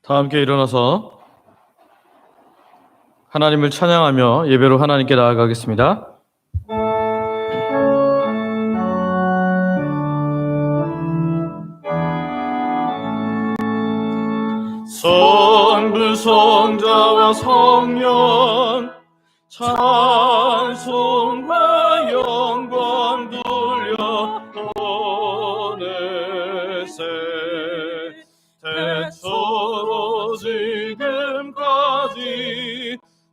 다 함께 일어나서 하나님을 찬양하며 예배로 하나님께 나아가겠습니다. 성부 성자와 성령 찬송과 영광 돌려 보내세 태초로 지금까지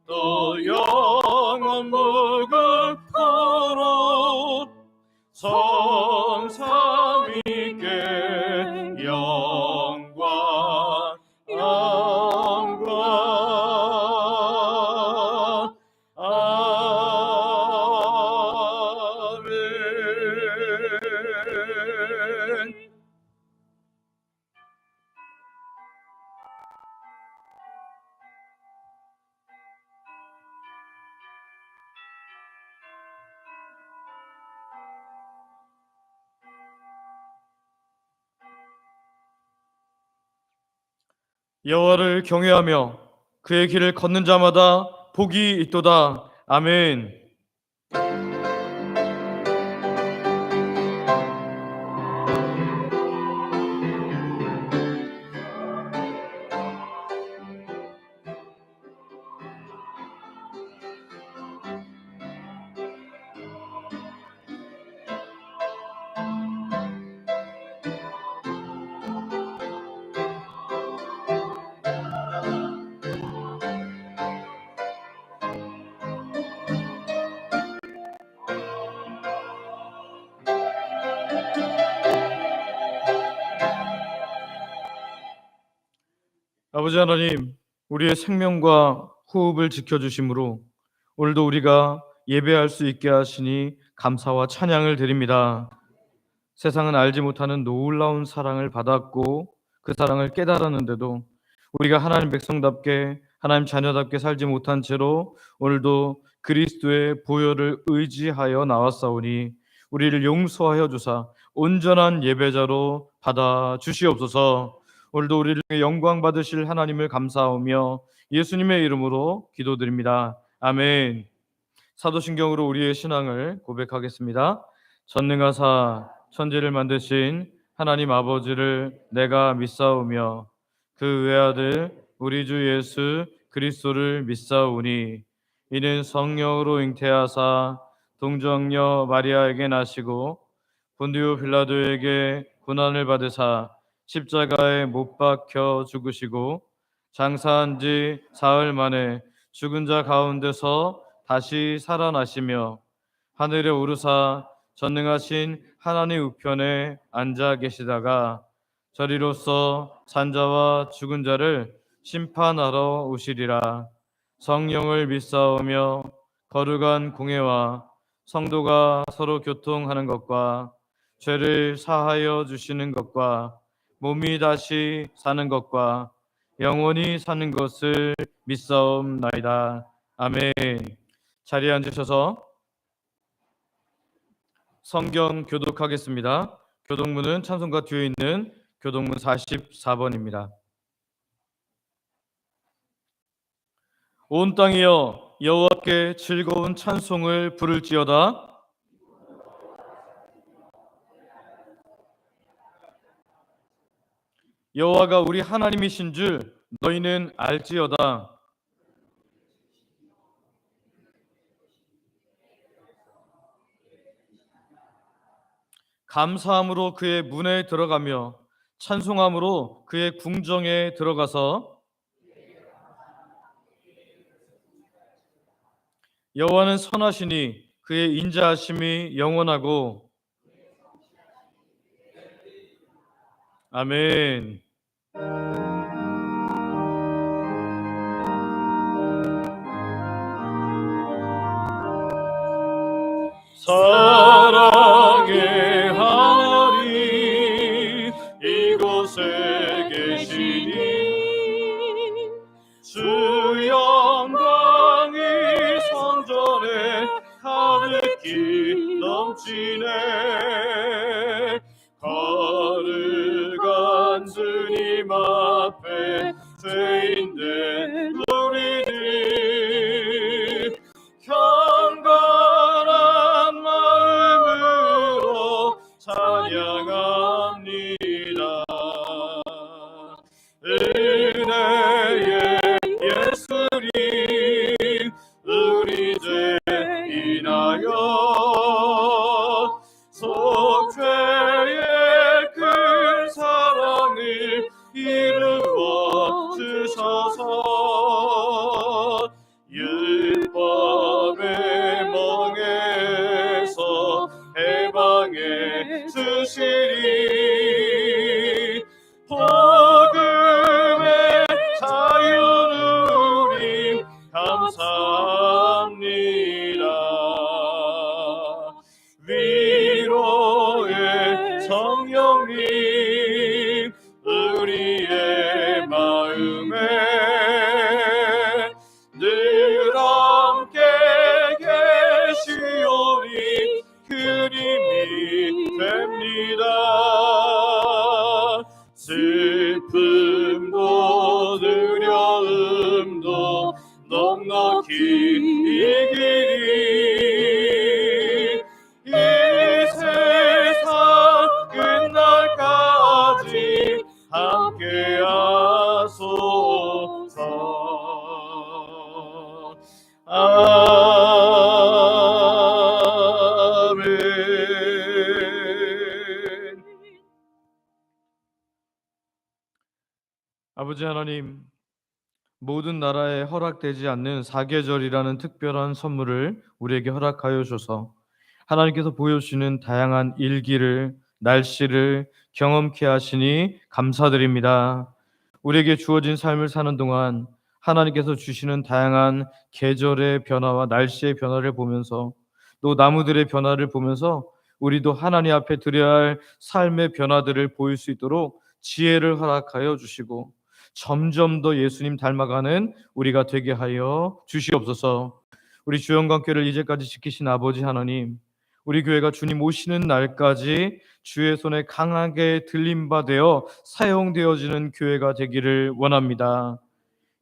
또 영원 무궁토록 성삼위께 영광 아멘. 여호와를 경외하며 그의 길을 걷는 자마다 복이 있도다. 아멘. 아버지 하나님, 우리의 생명과 호흡을 지켜주심으로 오늘도 우리가 예배할 수 있게 하시니 감사와 찬양을 드립니다. 세상은 알지 못하는 놀라운 사랑을 받았고 그 사랑을 깨달았는데도 우리가 하나님 백성답게 하나님 자녀답게 살지 못한 채로 오늘도 그리스도의 보혈을 의지하여 나왔사오니 우리를 용서하여 주사 온전한 예배자로 받아 주시옵소서. 오늘도 우리를 영광 받으실 하나님을 감사하며 예수님의 이름으로 기도드립니다. 아멘. 사도신경으로 우리의 신앙을 고백하겠습니다. 전능하사 천지를 만드신 하나님 아버지를 내가 믿사오며 그 외아들 우리 주 예수 그리스도를 믿사오니 이는 성령으로 잉태하사 동정녀 마리아에게 나시고 본디오 빌라도에게 고난을 받으사 십자가에 못 박혀 죽으시고 장사한 지 사흘 만에 죽은 자 가운데서 다시 살아나시며 하늘에 오르사 전능하신 하나님 우편에 앉아 계시다가 저리로서 산자와 죽은 자를 심판하러 오시리라. 성령을 믿사오며 거룩한 공회와 성도가 서로 교통하는 것과 죄를 사하여 주시는 것과 몸이 다시 사는 것과 영원히 사는 것을 믿사옵나이다. 아멘. 자리에 앉으셔서 성경 교독하겠습니다. 교독문은 찬송가 뒤에 있는 교독문 44번입니다. 온 땅이여 여호와께 즐거운 찬송을 부를지어다. 여호와가 우리 하나님이신 줄 너희는 알지어다. 감사함으로 그의 문에 들어가며 찬송함으로 그의 궁정에 들어가서 여호와는 선하시니 그의 인자하심이 영원하고 아멘. 사랑의 하나님 이곳에 계시니 주 영광이 성전에 가득히 넘치네. 거룩한 주님 앞에 죄인된 우리들 경건한 마음으로 찬양합니다. 은혜의 예수님 우리 죄 인하여 속죄의 큰 사랑을 이루어 주셔서 율법의 멍에서 해방해 주시리. 복음의 자유를 감사합니다. 위로의 성령님 우리의 마음에 늘 함께 계시오니 큰 힘이 됩니다. 슬픔도 두려움도 넉넉히 이기리. 이 세상 끝날까지 함께하소서. 아멘. 아버지 하나님, 모든 나라에 허락되지 않는 사계절이라는 특별한 선물을 우리에게 허락하여 주셔서 하나님께서 보여주시는 다양한 일기를, 날씨를 경험케 하시니 감사드립니다. 우리에게 주어진 삶을 사는 동안 하나님께서 주시는 다양한 계절의 변화와 날씨의 변화를 보면서 또 나무들의 변화를 보면서 우리도 하나님 앞에 드려야 할 삶의 변화들을 보일 수 있도록 지혜를 허락하여 주시고 점점 더 예수님 닮아가는 우리가 되게 하여 주시옵소서. 우리 주영광교회를 이제까지 지키신 아버지 하나님, 우리 교회가 주님 오시는 날까지 주의 손에 강하게 들림바 되어 사용되어지는 교회가 되기를 원합니다.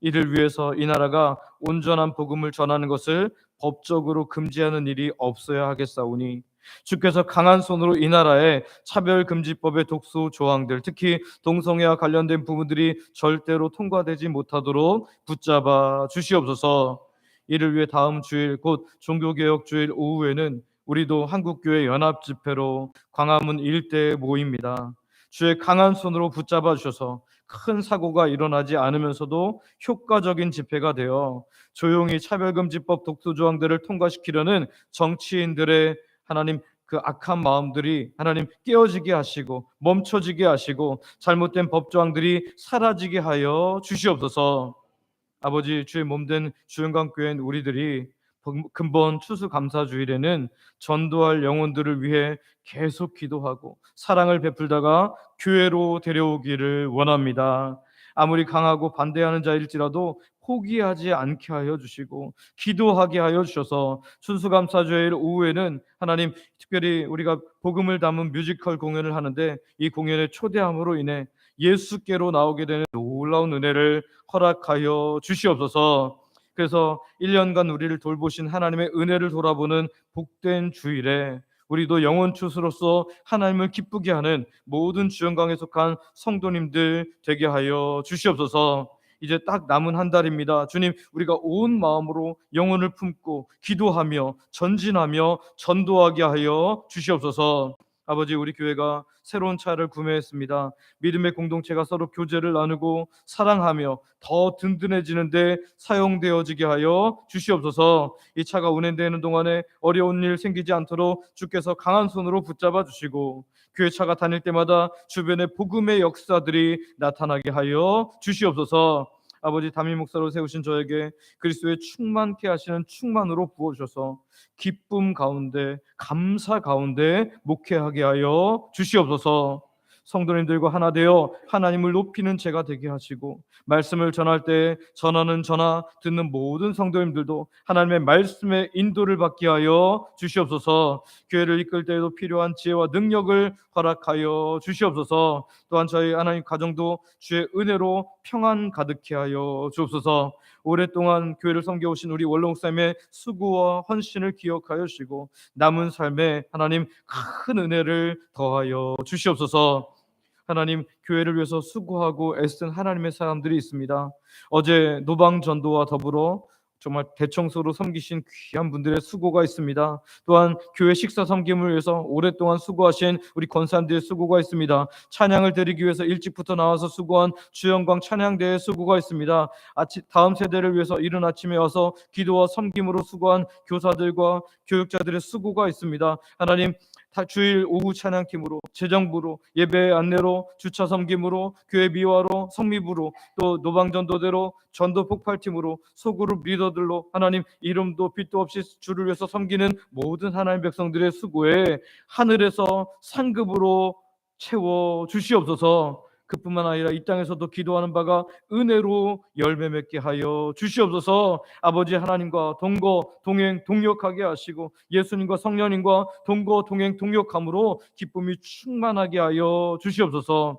이를 위해서 이 나라가 온전한 복음을 전하는 것을 법적으로 금지하는 일이 없어야 하겠사오니 주께서 강한 손으로 이 나라의 차별금지법의 독소 조항들, 특히 동성애와 관련된 부분들이 절대로 통과되지 못하도록 붙잡아 주시옵소서. 이를 위해 다음 주일 곧 종교개혁주일 오후에는 우리도 한국교회 연합집회로 광화문 일대에 모입니다. 주의 강한 손으로 붙잡아 주셔서 큰 사고가 일어나지 않으면서도 효과적인 집회가 되어 조용히 차별금지법 독소조항들을 통과시키려는 정치인들의 하나님 그 악한 마음들이 하나님 깨어지게 하시고 멈춰지게 하시고 잘못된 법조항들이 사라지게 하여 주시옵소서. 아버지, 주의 몸된 주영광교회인 우리들이 근본 추수감사주일에는 전도할 영혼들을 위해 계속 기도하고 사랑을 베풀다가 교회로 데려오기를 원합니다. 아무리 강하고 반대하는 자일지라도 포기하지 않게 하여 주시고 기도하게 하여 주셔서 추수감사주일 오후에는 하나님 특별히 우리가 복음을 담은 뮤지컬 공연을 하는데 이 공연의 초대함으로 인해 예수께로 나오게 되는 놀라운 은혜를 허락하여 주시옵소서. 그래서 1년간 우리를 돌보신 하나님의 은혜를 돌아보는 복된 주일에 우리도 영혼 추수로서 하나님을 기쁘게 하는 모든 주영광에 속한 성도님들 되게 하여 주시옵소서. 이제 딱 남은 한 달입니다. 주님, 우리가 온 마음으로 영혼을 품고 기도하며 전진하며 전도하게 하여 주시옵소서. 아버지, 우리 교회가 새로운 차를 구매했습니다. 믿음의 공동체가 서로 교제를 나누고 사랑하며 더 든든해지는데 사용되어지게 하여 주시옵소서. 이 차가 운행되는 동안에 어려운 일 생기지 않도록 주께서 강한 손으로 붙잡아 주시고 교회 차가 다닐 때마다 주변에 복음의 역사들이 나타나게 하여 주시옵소서. 아버지, 담임 목사로 세우신 저에게 그리스도의 충만케 하시는 충만으로 부어주셔서 기쁨 가운데 감사 가운데 목회하게 하여 주시옵소서. 성도님들과 하나 되어 하나님을 높이는 제가 되게 하시고, 말씀을 전할 때 전하는 저나 듣는 모든 성도님들도 하나님의 말씀의 인도를 받게 하여 주시옵소서. 교회를 이끌 때에도 필요한 지혜와 능력을 허락하여 주시옵소서. 또한 저희 하나님 가정도 주의 은혜로 평안 가득해 하여 주옵소서. 오랫동안 교회를 섬겨오신 우리 원로 목사님의 수고와 헌신을 기억하여 주시고 남은 삶에 하나님 큰 은혜를 더하여 주시옵소서. 하나님, 교회를 위해서 수고하고 애쓴 하나님의 사람들이 있습니다. 어제 노방 전도와 더불어 정말 대청소로 섬기신 귀한 분들의 수고가 있습니다. 또한 교회 식사 섬김을 위해서 오랫동안 수고하신 우리 권사님들의 수고가 있습니다. 찬양을 드리기 위해서 일찍부터 나와서 수고한 주영광 찬양대의 수고가 있습니다. 다음 세대를 위해서 이른 아침에 와서 기도와 섬김으로 수고한 교사들과 교육자들의 수고가 있습니다. 하나님, 주일 오후 찬양팀으로, 재정부로, 예배 안내로, 주차 섬김으로, 교회 미화로, 성미부로, 또 노방전도대로, 전도 폭발팀으로, 소그룹 리더들로 하나님 이름도 빛도 없이 주를 위해서 섬기는 모든 하나님 백성들의 수고에 하늘에서 상급으로 채워 주시옵소서. 그뿐만 아니라 이 땅에서도 기도하는 바가 은혜로 열매 맺게 하여 주시옵소서. 아버지 하나님과 동거 동행 동역하게 하시고 예수님과 성령님과 동거 동행 동역함으로 기쁨이 충만하게 하여 주시옵소서.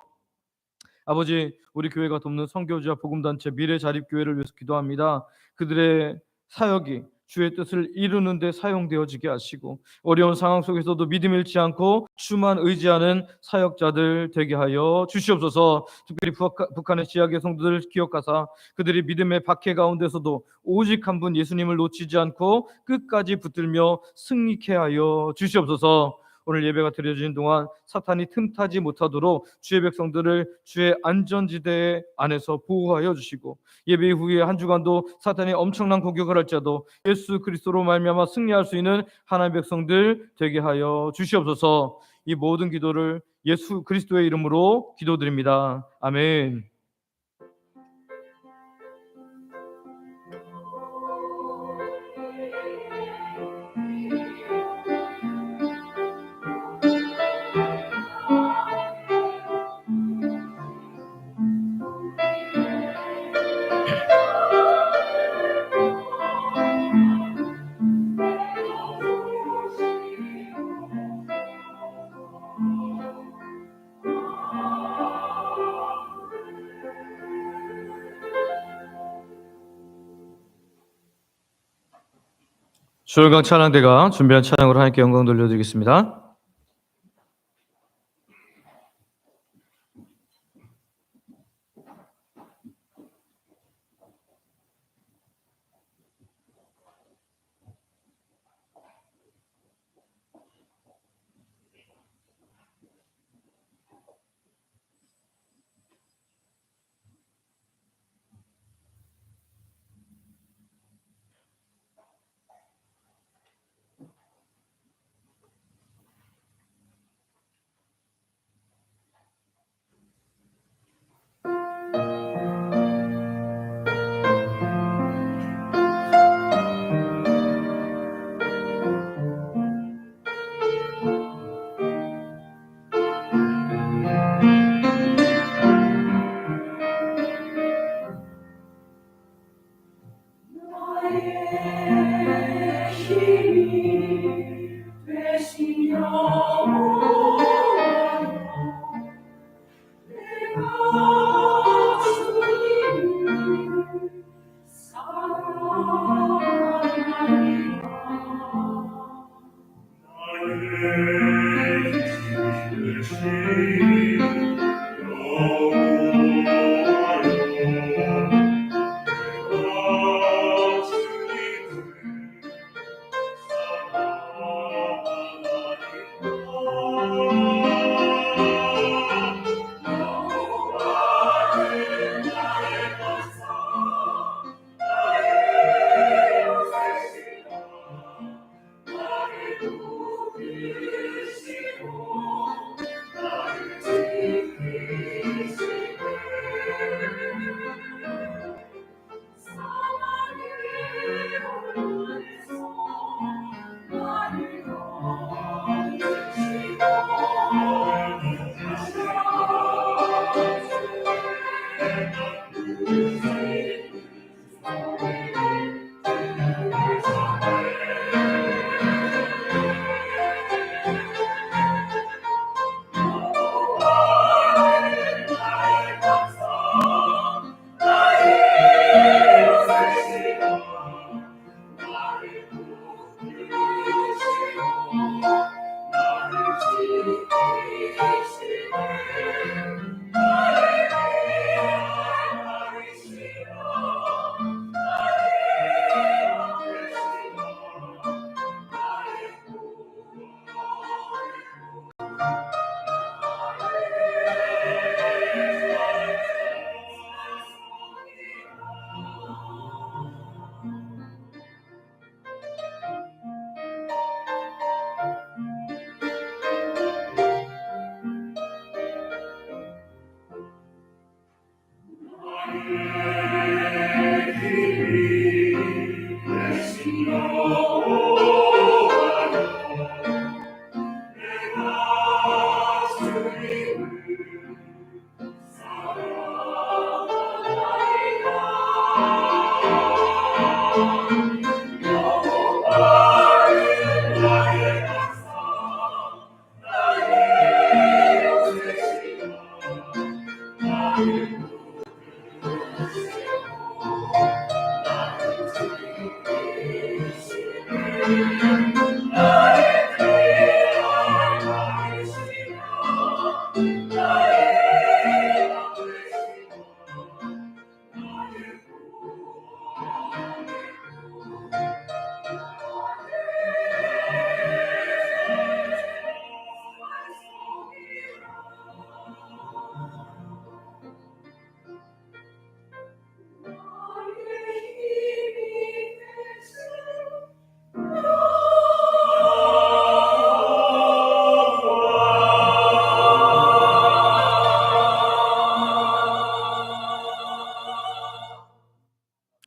아버지, 우리 교회가 돕는 선교지와 복음단체 미래자립교회를 위해서 기도합니다. 그들의 사역이 주의 뜻을 이루는 데 사용되어지게 하시고 어려운 상황 속에서도 믿음 잃지 않고 주만 의지하는 사역자들 되게 하여 주시옵소서. 특별히 북한의 지하계 성도들을 기억하사 그들이 믿음의 박해 가운데서도 오직 한 분 예수님을 놓치지 않고 끝까지 붙들며 승리케 하여 주시옵소서. 오늘 예배가 드려지는 동안 사탄이 틈타지 못하도록 주의 백성들을 주의 안전지대 안에서 보호하여 주시고 예배 후에 한 주간도 사탄이 엄청난 공격을 할지라도 예수 그리스도로 말미암아 승리할 수 있는 하나님의 백성들 되게 하여 주시옵소서. 이 모든 기도를 예수 그리스도의 이름으로 기도드립니다. 아멘. 주일강 찬양대가 준비한 찬양으로 하나님께 영광 돌려드리겠습니다.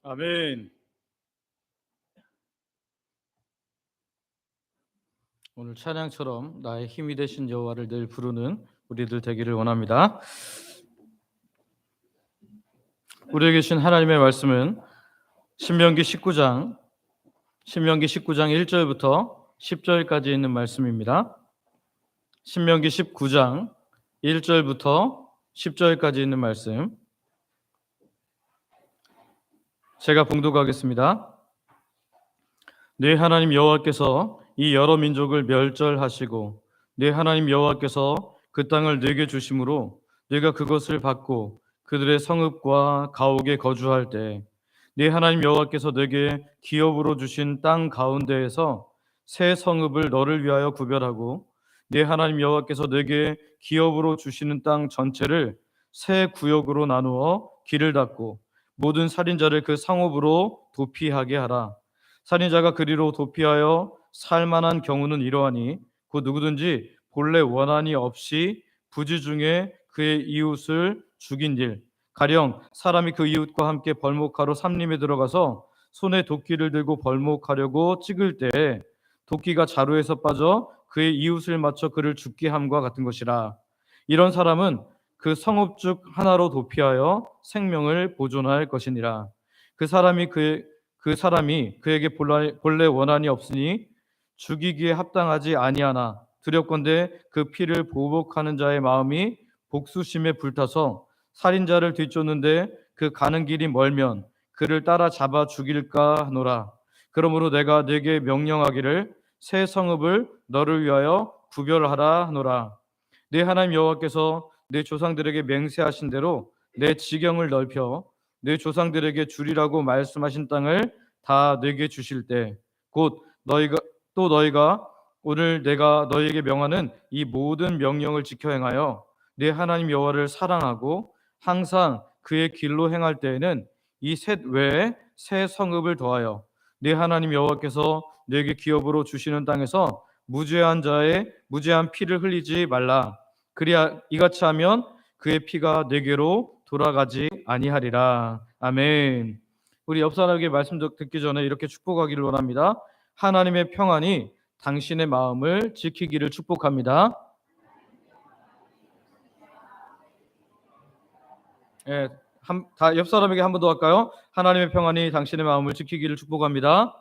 아멘. 오늘 찬양처럼 나의 힘이 되신 여호와를 늘 부르는 우리들 되기를 원합니다. 우리에게 주신 하나님의 말씀은 신명기 19장 1절부터 10절까지 있는 말씀입니다. 신명기 19장 1절부터 10절까지 있는 말씀 제가 봉독하겠습니다. 네 하나님 여호와께서 이 여러 민족을 멸절하시고 네 하나님 여호와께서 그 땅을 네게 주심으로 네가 그것을 받고 그들의 성읍과 가옥에 거주할 때 네 하나님 여호와께서 네게 기업으로 주신 땅 가운데에서 새 성읍을 너를 위하여 구별하고 네 하나님 여호와께서 네게 기업으로 주시는 땅 전체를 새 구역으로 나누어 길을 닫고 모든 살인자를 그 성읍으로 도피하게 하라. 살인자가 그리로 도피하여 살만한 경우는 이러하니 곧 누구든지 본래 원한이 없이 부지 중에 그의 이웃을 죽인 일, 가령 사람이 그 이웃과 함께 벌목하러 삼림에 들어가서 손에 도끼를 들고 벌목하려고 찍을 때 도끼가 자루에서 빠져 그의 이웃을 맞춰 그를 죽게 함과 같은 것이라. 이런 사람은 그 성읍 중 하나로 도피하여 생명을 보존할 것이니라. 그 사람이 그에게 본래 원한이 없으니 죽이기에 합당하지 아니하나 두렵건대 그 피를 보복하는 자의 마음이 복수심에 불타서 살인자를 뒤쫓는데 그 가는 길이 멀면 그를 따라 잡아 죽일까 하노라. 그러므로 내가 네게 명령하기를 새 성읍을 너를 위하여 구별하라 하노라. 네 하나님 여호와께서 내 조상들에게 맹세하신 대로 내 지경을 넓혀 내 조상들에게 주리라고 말씀하신 땅을 다 내게 주실 때 곧 너희가 오늘 내가 너희에게 명하는 이 모든 명령을 지켜 행하여 네 하나님 여호와를 사랑하고 항상 그의 길로 행할 때에는 이 셋 외에 새 성읍을 더하여 네 하나님 여호와께서 네게 기업으로 주시는 땅에서 무죄한 피를 흘리지 말라. 그리야 이같이 하면 그의 피가 네게로 돌아가지 아니하리라. 아멘. 우리 옆 사람에게 말씀 듣기 전에 이렇게 축복하기를 원합니다. 하나님의 평안이 당신의 마음을 지키기를 축복합니다. 예, 다 옆 사람에게 한 번 더 할까요? 하나님의 평안이 당신의 마음을 지키기를 축복합니다.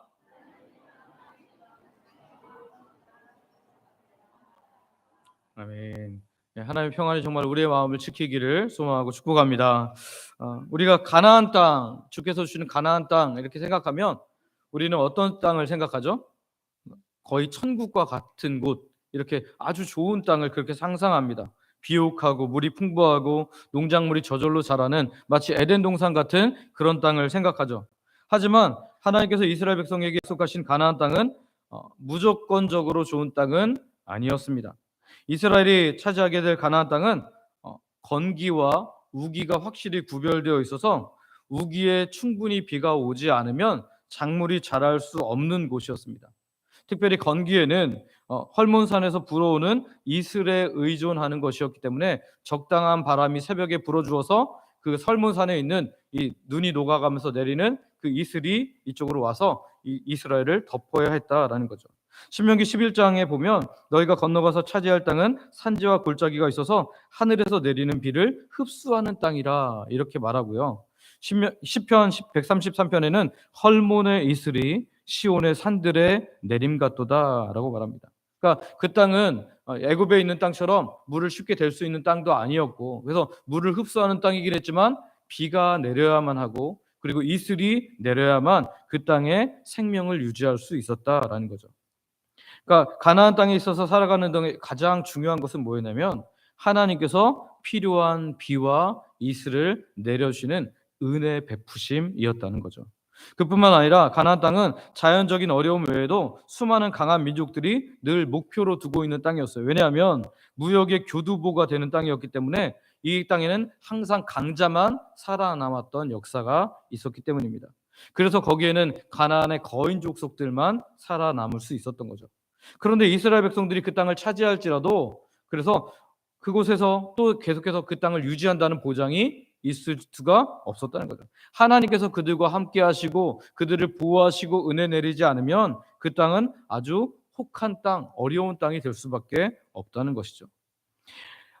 아멘. 예, 하나님의 평안이 정말 우리의 마음을 지키기를 소망하고 축복합니다. 우리가 가나안 땅, 주께서 주시는 가나안 땅 이렇게 생각하면 우리는 어떤 땅을 생각하죠? 거의 천국과 같은 곳, 이렇게 아주 좋은 땅을 그렇게 상상합니다. 비옥하고 물이 풍부하고 농작물이 저절로 자라는 마치 에덴 동산 같은 그런 땅을 생각하죠. 하지만 하나님께서 이스라엘 백성에게 약속하신 가나안 땅은 무조건적으로 좋은 땅은 아니었습니다. 이스라엘이 차지하게 될 가나안 땅은 건기와 우기가 확실히 구별되어 있어서 우기에 충분히 비가 오지 않으면 작물이 자랄 수 없는 곳이었습니다. 특별히 건기에는 헐몬산에서 불어오는 이슬에 의존하는 것이었기 때문에 적당한 바람이 새벽에 불어주어서 그 설문산에 있는 이 눈이 녹아가면서 내리는 그 이슬이 이쪽으로 와서 이 이스라엘을 덮어야 했다라는 거죠. 신명기 11장에 보면 너희가 건너가서 차지할 땅은 산지와 골짜기가 있어서 하늘에서 내리는 비를 흡수하는 땅이라 이렇게 말하고요. 시편 133편에는 헐몬의 이슬이 시온의 산들에 내림 같도다라고 말합니다. 그러니까 그 땅은 애굽에 있는 땅처럼 물을 쉽게 댈 수 있는 땅도 아니었고, 그래서 물을 흡수하는 땅이긴 했지만 비가 내려야만 하고 그리고 이슬이 내려야만 그 땅에 생명을 유지할 수 있었다라는 거죠. 그러니까 가나안 땅에 있어서 살아가는 동안 가장 중요한 것은 뭐였냐면 하나님께서 필요한 비와 이슬을 내려주시는 은혜 베푸심이었다는 거죠. 그뿐만 아니라 가나안 땅은 자연적인 어려움 외에도 수많은 강한 민족들이 늘 목표로 두고 있는 땅이었어요. 왜냐하면 무역의 교두보가 되는 땅이었기 때문에 이 땅에는 항상 강자만 살아남았던 역사가 있었기 때문입니다. 그래서 거기에는 가나안의 거인 족속들만 살아남을 수 있었던 거죠. 그런데 이스라엘 백성들이 그 땅을 차지할지라도 그래서 그곳에서 또 계속해서 그 땅을 유지한다는 보장이 있을 수가 없었다는 거죠. 하나님께서 그들과 함께 하시고 그들을 보호하시고 은혜 내리지 않으면 그 땅은 아주 혹한 땅, 어려운 땅이 될 수밖에 없다는 것이죠.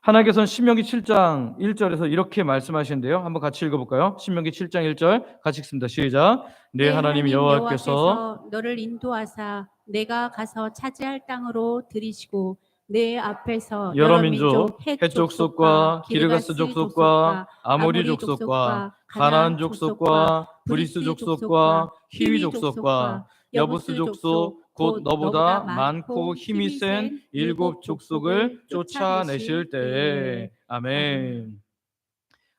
하나님께서는 신명기 7장 1절에서 이렇게 말씀하시는데요. 한번 같이 읽어볼까요? 신명기 7장 1절 같이 읽습니다. 시작. 네, 하나님 여호와께서 너를 인도하사 내가 가서 차지할 땅으로 들이시고 내 앞에서 여러 민족, 헷 족속과 기르가스 족속과 아모리 족속과 가나안 족속과 브리스 족속과 히위 족속과 여부스 족속 곧 너보다 많고 힘이 센 7 족속을 쫓아내실 때에 아멘.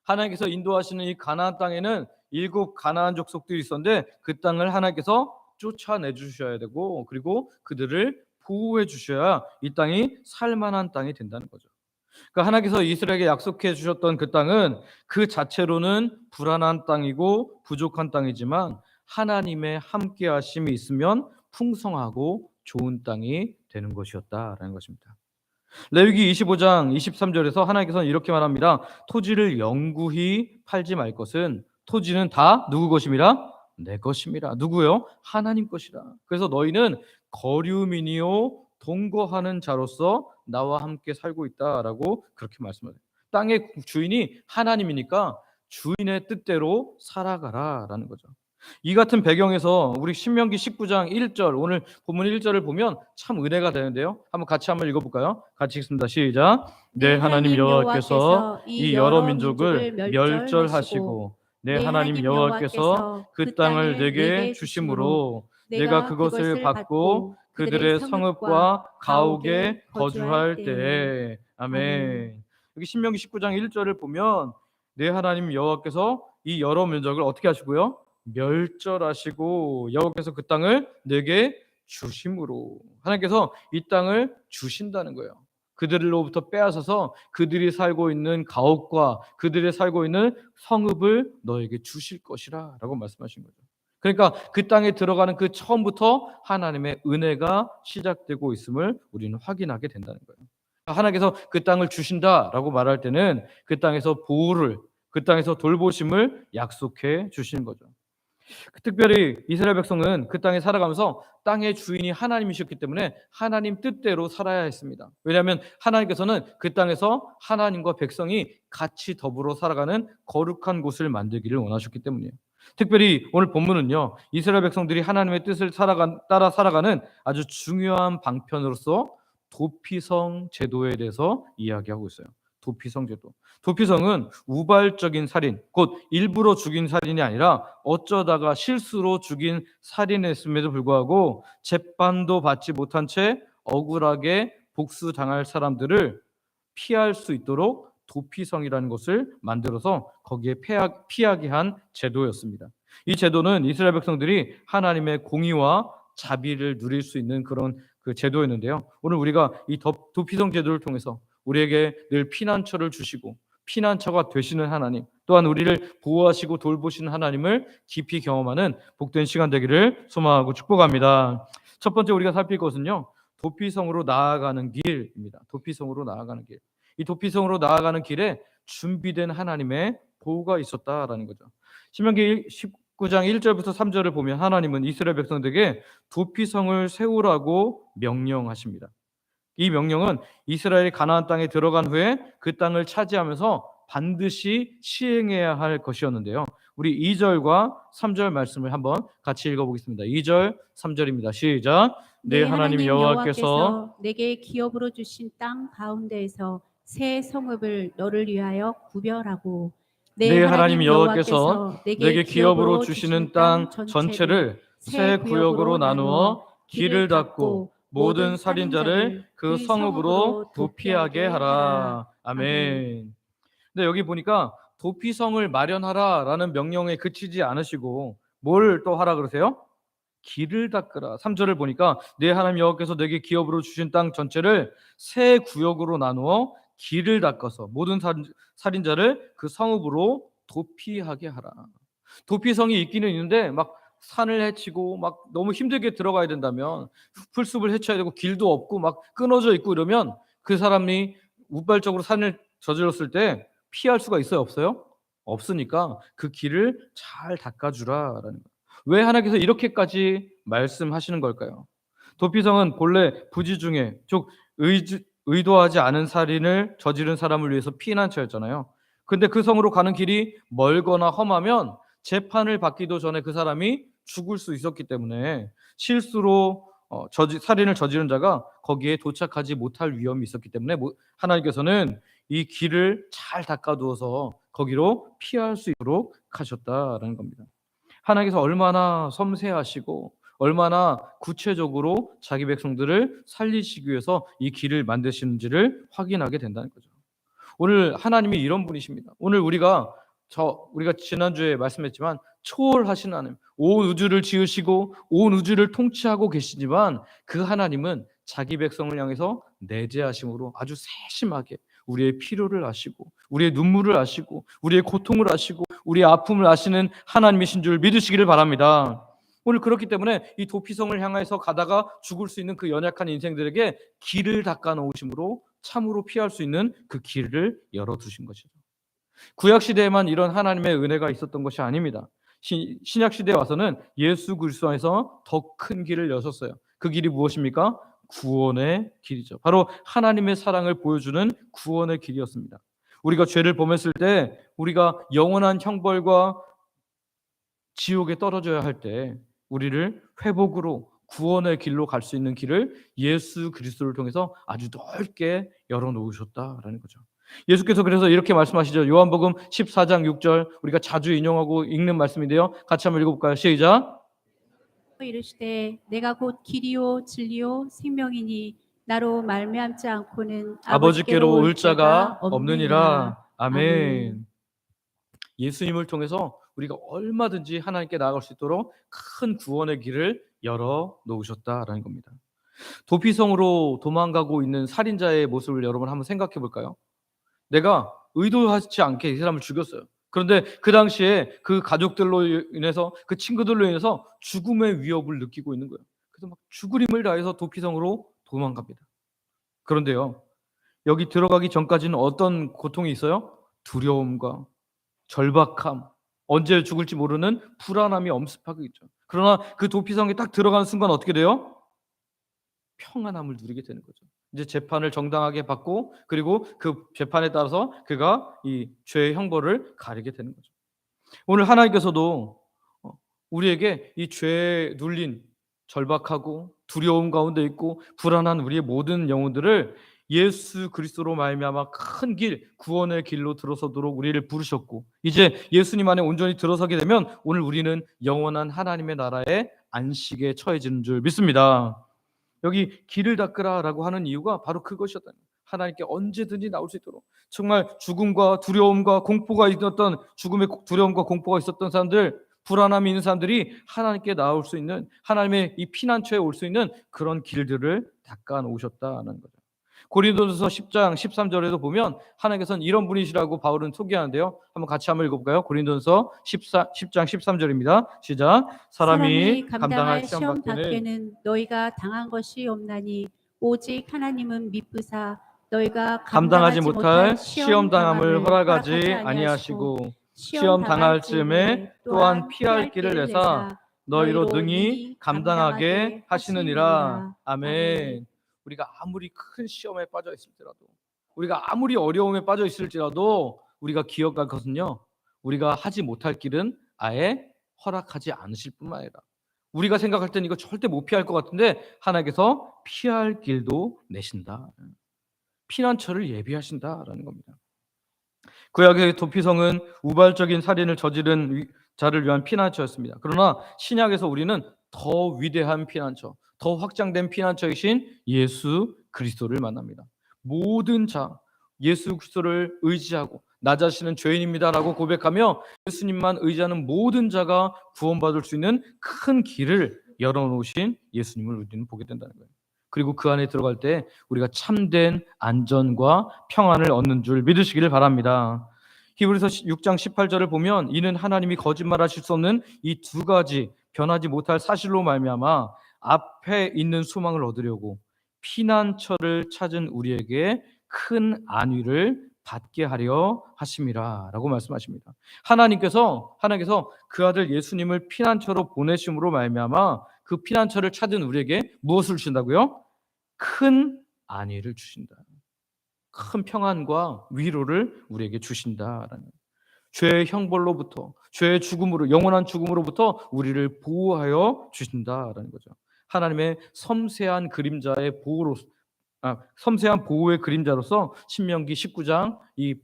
하나님께서 인도하시는 이 가나안 땅에는 7 가나안 족속들이 있었는데 그 땅을 하나님께서 쫓아내 주셔야 되고 그리고 그들을 보호해 주셔야 이 땅이 살만한 땅이 된다는 거죠. 그러니까 하나님께서 이스라엘에게 약속해 주셨던 그 땅은 그 자체로는 불안한 땅이고 부족한 땅이지만 하나님의 함께 하심이 있으면 풍성하고 좋은 땅이 되는 것이었다라는 것입니다. 레위기 25장 23절에서 하나님께서는 이렇게 말합니다. 토지를 영구히 팔지 말 것은 토지는 다 누구 것임이라? 내 것임이라. 누구요? 하나님 것이라. 그래서 너희는 거류민이요 동거하는 자로서 나와 함께 살고 있다라고 그렇게 말씀하세요. 땅의 주인이 하나님이니까 주인의 뜻대로 살아가라라는 거죠. 이 같은 배경에서 우리 신명기 19장 1절 오늘 본문 1절을 보면 참 은혜가 되는데요. 같이 한번 읽어볼까요? 같이 읽습니다. 시작. 네, 하나님 여호와께서 이 여러 민족을 멸절하시고 네, 하나님 여호와께서 그 땅을 내게 주심으로 내가 그것을 받고 그들의 성읍과 가옥에 거주할 때에 아멘. 여기 신명기 19장 1절을 보면 네, 하나님 여호와께서 이 여러 민족을 어떻게 하시고요? 멸절하시고 여호와께서 그 땅을 내게 주심으로 하나님께서 이 땅을 주신다는 거예요. 그들로부터 빼앗아서 그들이 살고 있는 가옥과 그들이 살고 있는 성읍을 너에게 주실 것이라 라고 말씀하신 거죠. 그러니까 그 땅에 들어가는 그 처음부터 하나님의 은혜가 시작되고 있음을 우리는 확인하게 된다는 거예요. 하나님께서 그 땅을 주신다라고 말할 때는 그 땅에서 보호를 그 땅에서 돌보심을 약속해 주시는 거죠. 특별히 이스라엘 백성은 그 땅에 살아가면서 땅의 주인이 하나님이셨기 때문에 하나님 뜻대로 살아야 했습니다. 왜냐하면 하나님께서는 그 땅에서 하나님과 백성이 같이 더불어 살아가는 거룩한 곳을 만들기를 원하셨기 때문이에요. 특별히 오늘 본문은요, 이스라엘 백성들이 하나님의 뜻을 따라 살아가는 아주 중요한 방편으로서 도피성 제도에 대해서 이야기하고 있어요. 도피성 제도. 도피성은 우발적인 살인, 곧 일부러 죽인 살인이 아니라 어쩌다가 실수로 죽인 살인했음에도 불구하고 재판도 받지 못한 채 억울하게 복수당할 사람들을 피할 수 있도록 도피성이라는 것을 만들어서 거기에 피하게 한 제도였습니다. 이 제도는 이스라엘 백성들이 하나님의 공의와 자비를 누릴 수 있는 그런 그 제도였는데요. 오늘 우리가 이 도피성 제도를 통해서 우리에게 늘 피난처를 주시고 피난처가 되시는 하나님, 또한 우리를 보호하시고 돌보시는 하나님을 깊이 경험하는 복된 시간 되기를 소망하고 축복합니다. 첫 번째 우리가 살필 것은요, 도피성으로 나아가는 길입니다. 도피성으로 나아가는 길. 이 도피성으로 나아가는 길에 준비된 하나님의 보호가 있었다라는 거죠. 신명기 19장 1절부터 3절을 보면 하나님은 이스라엘 백성들에게 도피성을 세우라고 명령하십니다. 이 명령은 이스라엘이 가나안 땅에 들어간 후에 그 땅을 차지하면서 반드시 시행해야 할 것이었는데요. 우리 2절과 3절 말씀을 한번 같이 읽어보겠습니다. 2절, 3절입니다. 시작. 내 하나님 여호와께서 내게 기업으로 주신 땅 가운데에서 새 성읍을 너를 위하여 구별하고 내 하나님 여호와께서 내게 기업으로 주시는 땅 전체를 새 구역으로 나누어 길을 닫고 모든 살인자를 그 성읍으로 도피하게 하라. 아멘. 근데 여기 보니까 도피성을 마련하라라는 명령에 그치지 않으시고 뭘 또 하라 그러세요? 길을 닦으라. 3절을 보니까 내 하나님 여호와께서 내게 기업으로 주신 땅 전체를 세 구역으로 나누어 길을 닦아서 모든 살인자를 그 성읍으로 도피하게 하라. 도피성이 있기는 있는데 막 산을 헤치고 막 너무 힘들게 들어가야 된다면 풀숲을 헤쳐야 되고 길도 없고 막 끊어져 있고 이러면 그 사람이 우발적으로 산을 저질렀을 때 피할 수가 있어요, 없어요? 없으니까 그 길을 잘 닦아주라라는 거예요. 왜 하나님께서 이렇게까지 말씀하시는 걸까요? 도피성은 본래 부지 중에 즉 의도하지 않은 살인을 저지른 사람을 위해서 피난처였잖아요. 근데 그 성으로 가는 길이 멀거나 험하면 재판을 받기도 전에 그 사람이 죽을 수 있었기 때문에 실수로 살인을 저지른 자가 거기에 도착하지 못할 위험이 있었기 때문에 하나님께서는 이 길을 잘 닦아두어서 거기로 피할 수 있도록 하셨다라는 겁니다. 하나님께서 얼마나 섬세하시고 얼마나 구체적으로 자기 백성들을 살리시기 위해서 이 길을 만드시는지를 확인하게 된다는 거죠. 오늘 하나님이 이런 분이십니다. 오늘 우리가 지난주에 말씀했지만 초월하신 하나님, 온 우주를 지으시고 온 우주를 통치하고 계시지만 그 하나님은 자기 백성을 향해서 내재하심으로 아주 세심하게 우리의 필요를 아시고 우리의 눈물을 아시고 우리의 고통을 아시고 우리의 아픔을 아시는 하나님이신 줄 믿으시기를 바랍니다. 오늘 그렇기 때문에 이 도피성을 향해서 가다가 죽을 수 있는 그 연약한 인생들에게 길을 닦아 놓으심으로 참으로 피할 수 있는 그 길을 열어두신 것이죠. 구약 시대에만 이런 하나님의 은혜가 있었던 것이 아닙니다. 신약 시대에 와서는 예수 그리스도 안에서 더 큰 길을 여셨어요. 그 길이 무엇입니까? 구원의 길이죠. 바로 하나님의 사랑을 보여주는 구원의 길이었습니다. 우리가 죄를 범했을 때 우리가 영원한 형벌과 지옥에 떨어져야 할 때 우리를 회복으로 구원의 길로 갈 수 있는 길을 예수 그리스도를 통해서 아주 넓게 열어놓으셨다라는 거죠. 예수께서 그래서 이렇게 말씀하시죠. 요한복음 14장 6절 우리가 자주 인용하고 읽는 말씀인데요. 같이 한번 읽어볼까요? 시작. 이르시되 내가 곧 길이요 진리요 생명이니 나로 말미암지 않고는 아버지께로 올 자가 없느니라. 아멘. 아멘. 예수님을 통해서 우리가 얼마든지 하나님께 나아갈 수 있도록 큰 구원의 길을 열어 놓으셨다라는 겁니다. 도피성으로 도망가고 있는 살인자의 모습을 여러분 한번 생각해 볼까요? 내가 의도하지 않게 이 사람을 죽였어요. 그런데 그 당시에 그 가족들로 인해서 그 친구들로 인해서 죽음의 위협을 느끼고 있는 거예요. 그래서 막 죽을 힘을 다해서 도피성으로 도망갑니다. 그런데요, 여기 들어가기 전까지는 어떤 고통이 있어요? 두려움과 절박함, 언제 죽을지 모르는 불안함이 엄습하고 있죠. 그러나 그 도피성에 딱 들어가는 순간 어떻게 돼요? 평안함을 누리게 되는 거죠. 이제 재판을 정당하게 받고 그리고 그 재판에 따라서 그가 이 죄의 형벌을 가리게 되는 거죠. 오늘 하나님께서도 우리에게 이 죄에 눌린 절박하고 두려움 가운데 있고 불안한 우리의 모든 영혼들을 예수 그리스도로 말미암아 큰 길, 구원의 길로 들어서도록 우리를 부르셨고 이제 예수님 안에 온전히 들어서게 되면 오늘 우리는 영원한 하나님의 나라의 안식에 처해지는 줄 믿습니다. 여기 길을 닦으라라고 하는 이유가 바로 그것이었다. 하나님께 언제든지 나올 수 있도록 정말 죽음과 두려움과 공포가 있었던 죽음의 두려움과 공포가 있었던 사람들 불안함이 있는 사람들이 하나님께 나올 수 있는 하나님의 이 피난처에 올 수 있는 그런 길들을 닦아 놓으셨다는 거죠. 고린도전서 10장 13절에도 보면 하나님께서는 이런 분이시라고 바울은 소개하는데요. 한번 같이 한번 읽어볼까요? 고린도전서 10장 13절입니다. 시작. 사람이 감당할 시험 밖에는 너희가 당한 것이 없나니 오직 하나님은 미쁘사 너희가 감당하지 못할 시험 당함을 허락하지 아니하시고 시험 당할 즈음에 또한 피할 길을 내사 너희로 능히 감당하게 하시느니라. 아멘. 우리가 아무리 큰 시험에 빠져 있을지라도, 우리가 아무리 어려움에 빠져 있을지라도 우리가 기억할 것은요, 우리가 하지 못할 길은 아예 허락하지 않으실 뿐만 아니라, 우리가 생각할 땐 이거 절대 못 피할 것 같은데 하나님께서 피할 길도 내신다. 피난처를 예비하신다라는 겁니다. 구약의 도피성은 우발적인 살인을 저지른 자를 위한 피난처였습니다. 그러나 신약에서 우리는 더 위대한 피난처, 더 확장된 피난처이신 예수 그리스도를 만납니다. 모든 자, 예수 그리스도를 의지하고 나 자신은 죄인입니다라고 고백하며 예수님만 의지하는 모든 자가 구원받을 수 있는 큰 길을 열어놓으신 예수님을 우리는 보게 된다는 거예요. 그리고 그 안에 들어갈 때 우리가 참된 안전과 평안을 얻는 줄 믿으시기를 바랍니다. 히브리서 6장 18절을 보면 이는 하나님이 거짓말하실 수 없는 이 두 가지 변하지 못할 사실로 말미암아 앞에 있는 소망을 얻으려고 피난처를 찾은 우리에게 큰 안위를 받게 하려 하심이라 라고 말씀하십니다. 하나님께서 그 아들 예수님을 피난처로 보내심으로 말미암아 그 피난처를 찾은 우리에게 무엇을 주신다고요? 큰 안위를 주신다. 큰 평안과 위로를 우리에게 주신다라는, 죄의 형벌로부터, 죄의 죽음으로, 영원한 죽음으로부터 우리를 보호하여 주신다라는 거죠. 하나님의 섬세한 그림자의 섬세한 보호의 그림자로서 신명기 19장 이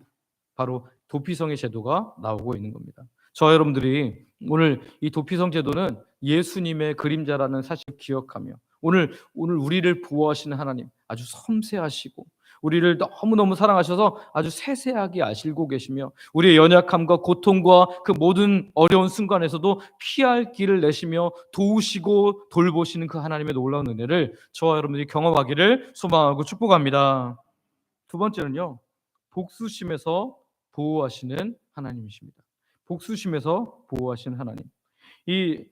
바로 도피성의 제도가 나오고 있는 겁니다. 저 여러분들이 오늘 이 도피성 제도는 예수님의 그림자라는 사실을 기억하며 오늘 우리를 보호하시는 하나님, 아주 섬세하시고 우리를 너무너무 사랑하셔서 아주 세세하게 아시고 계시며 우리의 연약함과 고통과 그 모든 어려운 순간에서도 피할 길을 내시며 도우시고 돌보시는 그 하나님의 놀라운 은혜를 저와 여러분들이 경험하기를 소망하고 축복합니다. 두 번째는요, 복수심에서 보호하시는 하나님이십니다. 복수심에서 보호하시는 하나님. 이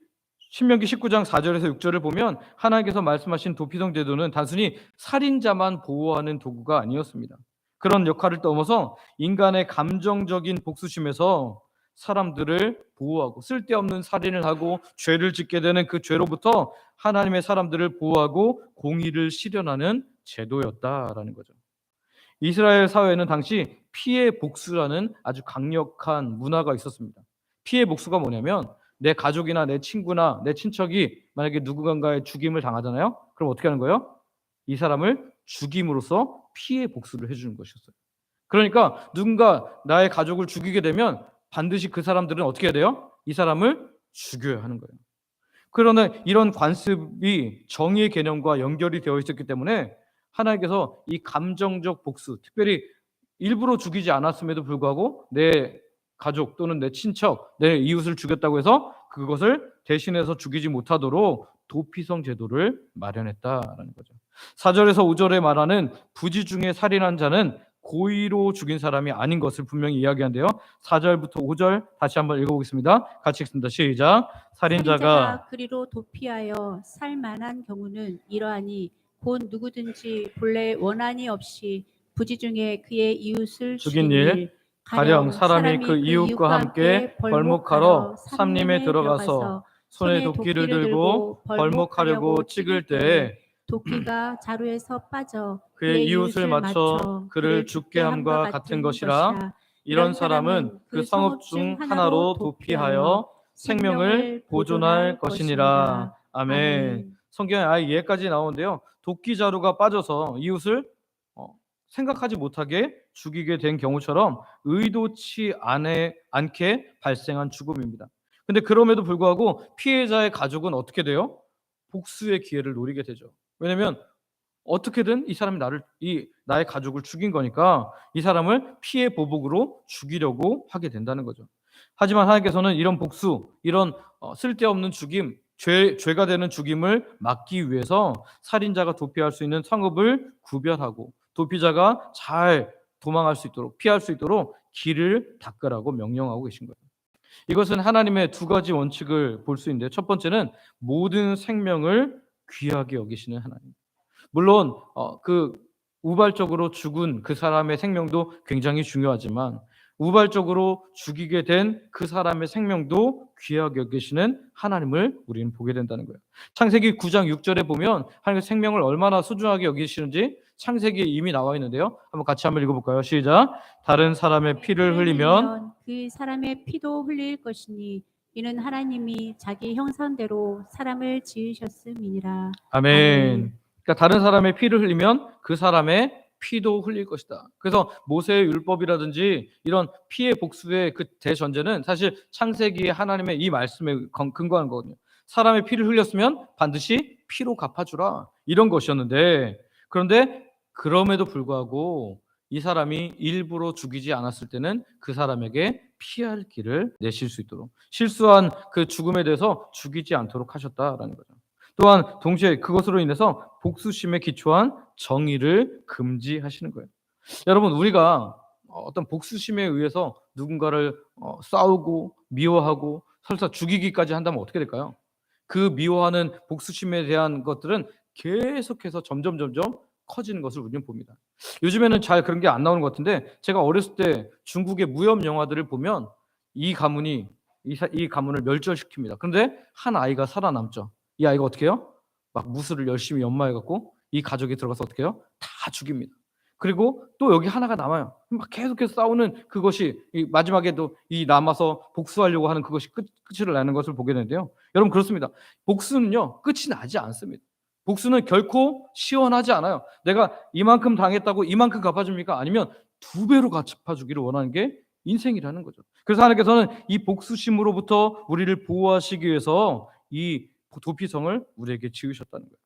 신명기 19장 4절에서 6절을 보면 하나님께서 말씀하신 도피성 제도는 단순히 살인자만 보호하는 도구가 아니었습니다. 그런 역할을 넘어서 인간의 감정적인 복수심에서 사람들을 보호하고 쓸데없는 살인을 하고 죄를 짓게 되는 그 죄로부터 하나님의 사람들을 보호하고 공의를 실현하는 제도였다라는 거죠. 이스라엘 사회에는 당시 피해 복수라는 아주 강력한 문화가 있었습니다. 피해 복수가 뭐냐면 내 가족이나 내 친구나 내 친척이 만약에 누군가의 죽임을 당하잖아요. 그럼 어떻게 하는 거예요? 이 사람을 죽임으로써 피해 복수를 해주는 것이었어요. 그러니까 누군가 나의 가족을 죽이게 되면 반드시 그 사람들은 어떻게 해야 돼요? 이 사람을 죽여야 하는 거예요. 그러나 이런 관습이 정의의 개념과 연결이 되어 있었기 때문에 하나님께서 이 감정적 복수, 특별히 일부러 죽이지 않았음에도 불구하고 내 가족 또는 내 친척, 내 이웃을 죽였다고 해서 그것을 대신해서 죽이지 못하도록 도피성 제도를 마련했다라는 거죠. 4절에서 5절에 말하는 부지 중에 살인한 자는 고의로 죽인 사람이 아닌 것을 분명히 이야기한대요. 4절부터 5절 다시 한번 읽어보겠습니다. 같이 읽습니다. 시작. 살인자가 그리로 도피하여 살 만한 경우는 이러하니 곧 누구든지 본래 원한이 없이 부지 중에 그의 이웃을 죽인 일, 가령 사람이 그 이웃과 함께 벌목하러 삼림에 들어가서 손에 도끼를 들고 벌목하려고 찍을 때에 도끼가 자루에서 빠져 그의 이웃을 맞춰 그를 죽게 함과 같은 것이라. 이런 사람은 그 성읍 중 하나로 도피하여 생명을 보존할 것이니라. 아멘. 성경에 아예 예까지 나오는데요, 도끼 자루가 빠져서 이웃을 생각하지 못하게 죽이게 된 경우처럼 의도치 않게 발생한 죽음입니다. 근데 그럼에도 불구하고 피해자의 가족은 어떻게 돼요? 복수의 기회를 노리게 되죠. 왜냐하면 어떻게든 이 사람이 나의 가족을 죽인 거니까 이 사람을 피해 보복으로 죽이려고 하게 된다는 거죠. 하지만 하나님께서는 이런 복수, 이런 쓸데없는 죽임, 죄가 되는 죽임을 막기 위해서 살인자가 도피할 수 있는 성읍을 구별하고 도피자가 잘 도망할 수 있도록, 피할 수 있도록 길을 닦으라고 명령하고 계신 거예요. 이것은 하나님의 두 가지 원칙을 볼 수 있는데, 첫 번째는 모든 생명을 귀하게 여기시는 하나님. 물론 그 우발적으로 죽은 그 사람의 생명도 굉장히 중요하지만 우발적으로 죽이게 된 그 사람의 생명도 귀하게 여기시는 하나님을 우리는 보게 된다는 거예요. 창세기 9장 6절에 보면 하나님의 생명을 얼마나 소중하게 여기시는지 창세기에 이미 나와 있는데요. 한번 같이 한번 읽어볼까요? 시작. 다른 사람의 피를 흘리면 그 사람의 피도 흘릴 것이니 이는 하나님이 자기 형상대로 사람을 지으셨음이니라. 아멘. 아멘. 그러니까 다른 사람의 피를 흘리면 그 사람의 피도 흘릴 것이다. 그래서 모세의 율법이라든지 이런 피의 복수의 그 대전제는 사실 창세기의 하나님의 이 말씀에 근거하는 거거든요. 사람의 피를 흘렸으면 반드시 피로 갚아주라, 이런 것이었는데, 그런데 그럼에도 불구하고 이 사람이 일부러 죽이지 않았을 때는 그 사람에게 피할 길을 내실 수 있도록, 실수한 그 죽음에 대해서 죽이지 않도록 하셨다라는 거죠. 또한 동시에 그것으로 인해서 복수심에 기초한 정의를 금지하시는 거예요. 여러분, 우리가 어떤 복수심에 의해서 누군가를 싸우고 미워하고 설사 죽이기까지 한다면 어떻게 될까요? 그 미워하는 복수심에 대한 것들은 계속해서 점점 커지는 것을 우리는 봅니다. 요즘에는 잘 그런 게 안 나오는 것 같은데, 제가 어렸을 때 중국의 무협 영화들을 보면 이 가문이 이 가문을 멸절시킵니다. 그런데 한 아이가 살아남죠. 이 아이가 어떻게 해요? 막 무술을 열심히 연마해 갖고 이 가족이 들어가서 어떻게 해요? 다 죽입니다. 그리고 또 여기 하나가 남아요. 막 계속해서 싸우는 그것이 마지막에도 이 남아서 복수하려고 하는 그것이 끝을 내는 것을 보게 되는데요. 여러분, 그렇습니다. 복수는요, 끝이 나지 않습니다. 복수는 결코 시원하지 않아요. 내가 이만큼 당했다고 이만큼 갚아줍니까? 아니면 두 배로 갚아주기를 원하는 게 인생이라는 거죠. 그래서 하나님께서는 이 복수심으로부터 우리를 보호하시기 위해서 이 도피성을 우리에게 지으셨다는 거예요.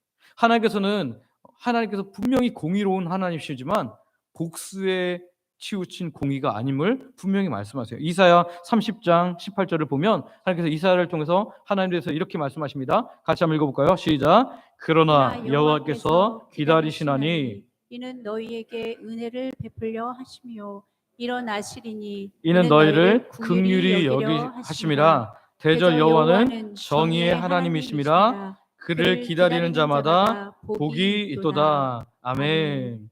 하나님께서 분명히 공의로운 하나님이시지만 복수에 치우친 공의가 아님을 분명히 말씀하세요. 이사야 30장 18절을 보면 하나님께서 이사야를 통해서 하나님에 대해서 이렇게 말씀하십니다. 같이 한번 읽어볼까요? 시작. 그러나 여호와께서 기다리시나니 이는 너희에게 은혜를 베풀려 하시며 일어나시리니 이는 너희를 긍휼히 여기하심이라. 대저 여호와는 정의의 하나님이심이라. 그를 기다리는 자마다 복이 있도다. 아멘.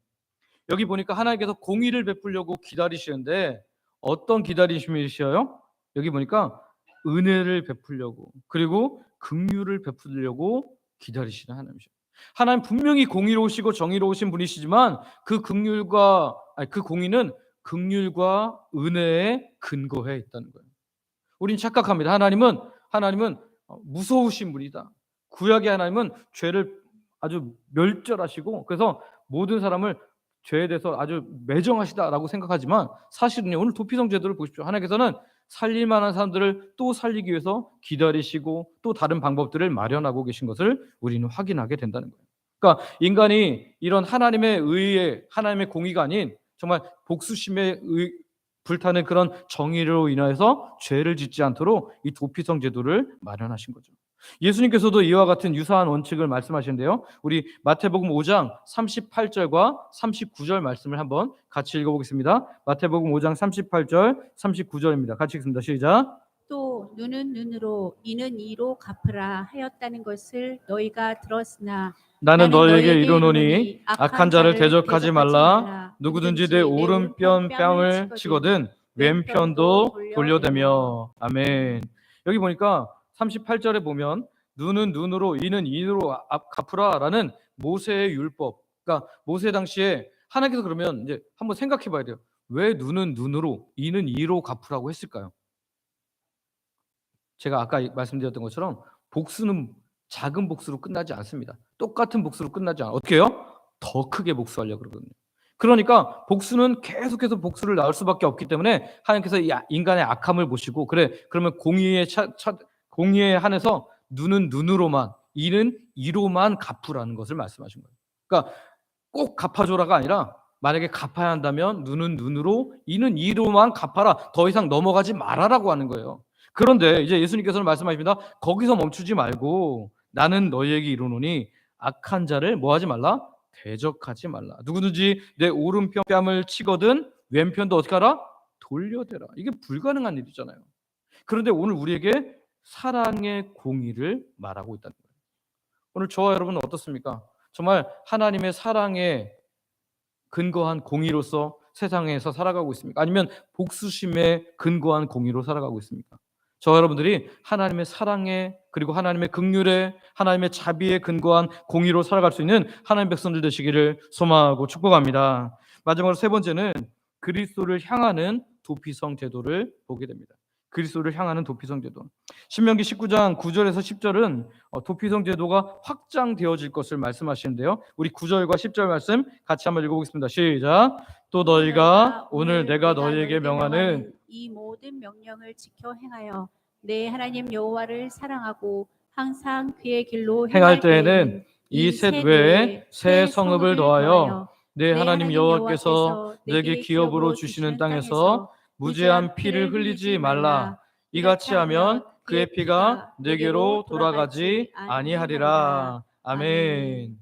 여기 보니까 하나님께서 공의를 베풀려고 기다리시는데 어떤 기다리심이시여요? 여기 보니까 은혜를 베풀려고, 그리고 긍휼을 베풀려고 기다리시는 하나님이시죠. 하나님 분명히 공의로우시고 정의로우신 분이시지만 그 그 공의는 긍휼과 은혜에 근거해 있다는 거예요. 우린 착각합니다. 하나님은 무서우신 분이다. 구약의 하나님은 죄를 아주 멸절하시고 그래서 모든 사람을 죄에 대해서 아주 매정하시다라고 생각하지만 사실은요, 오늘 도피성 제도를 보십시오. 하나님께서는 살릴 만한 사람들을 또 살리기 위해서 기다리시고 또 다른 방법들을 마련하고 계신 것을 우리는 확인하게 된다는 거예요. 그러니까 인간이 이런 하나님의 의에, 하나님의 공의가 아닌 정말 복수심에 불타는 그런 정의로 인하여서 죄를 짓지 않도록 이 도피성 제도를 마련하신 거죠. 예수님께서도 이와 같은 유사한 원칙을 말씀하시는데요. 우리 마태복음 5장 38절과 39절 말씀을 한번 같이 읽어보겠습니다. 마태복음 5장 38절, 39절입니다. 같이 읽습니다. 시작. 또 눈은 눈으로 이는 이로 갚으라 하였다는 것을 너희가 들었으나 나는 너희에게 이르노니 악한 자를 대적하지 말라. 누구든지 내 오른편 뺨을 치거든 왼편도 돌려대며. 아멘. 여기 보니까 38절에 보면 눈은 눈으로 이는 이로 갚으라라는 모세의 율법. 그러니까 모세 당시에 하나님께서 그러면 이제 한번 생각해 봐야 돼요. 왜 눈은 눈으로 이는 이로 갚으라고 했을까요? 제가 아까 말씀드렸던 것처럼 복수는 작은 복수로 끝나지 않습니다. 똑같은 복수로 끝나지 않아요. 어떻게 해요? 더 크게 복수하려고 그러거든요. 그러니까 복수는 계속해서 복수를 낳을 수밖에 없기 때문에 하나님께서 이 인간의 악함을 보시고 그래, 그러면 공의에 한해서 눈은 눈으로만 이는 이로만 갚으라는 것을 말씀하신 거예요. 그러니까 꼭 갚아줘라가 아니라 만약에 갚아야 한다면 눈은 눈으로 이는 이로만 갚아라. 더 이상 넘어가지 말아라고 하는 거예요. 그런데 이제 예수님께서는 말씀하십니다. 거기서 멈추지 말고 나는 너희에게 이르노니 악한 자를 뭐 하지 말라? 대적하지 말라. 누구든지 내 오른편 뺨을 치거든 왼편도 어떻게 하라? 돌려대라. 이게 불가능한 일이잖아요. 그런데 오늘 우리에게 사랑의 공의를 말하고 있다는 거예요. 오늘 저와 여러분은 어떻습니까? 정말 하나님의 사랑에 근거한 공의로서 세상에서 살아가고 있습니까? 아니면 복수심에 근거한 공의로 살아가고 있습니까? 저 여러분들이 하나님의 사랑에, 그리고 하나님의 긍휼에, 하나님의 자비에 근거한 공의로 살아갈 수 있는 하나님 백성들 되시기를 소망하고 축복합니다. 마지막으로 세 번째는 그리스도를 향하는 도피성 제도를 보게 됩니다. 그리스도를 향하는 도피성 제도. 신명기 19장 9절에서 10절은 도피성 제도가 확장되어질 것을 말씀하시는데요. 우리 9절과 10절 말씀 같이 한번 읽어보겠습니다. 시작. 또 너희가 오늘 내가 너희에게 명하는 이 모든 명령을 지켜 행하여 내 하나님 여호와를 사랑하고 항상 그의 길로 행할 때에는 이 셋 외에 새 성읍을 더하여 내 하나님 여호와께서 내게 기업으로 주시는 땅에서 무죄한 피를 흘리지 말라. 이같이 하면 그의 피가 내게로 돌아가지 아니하리라. 아멘.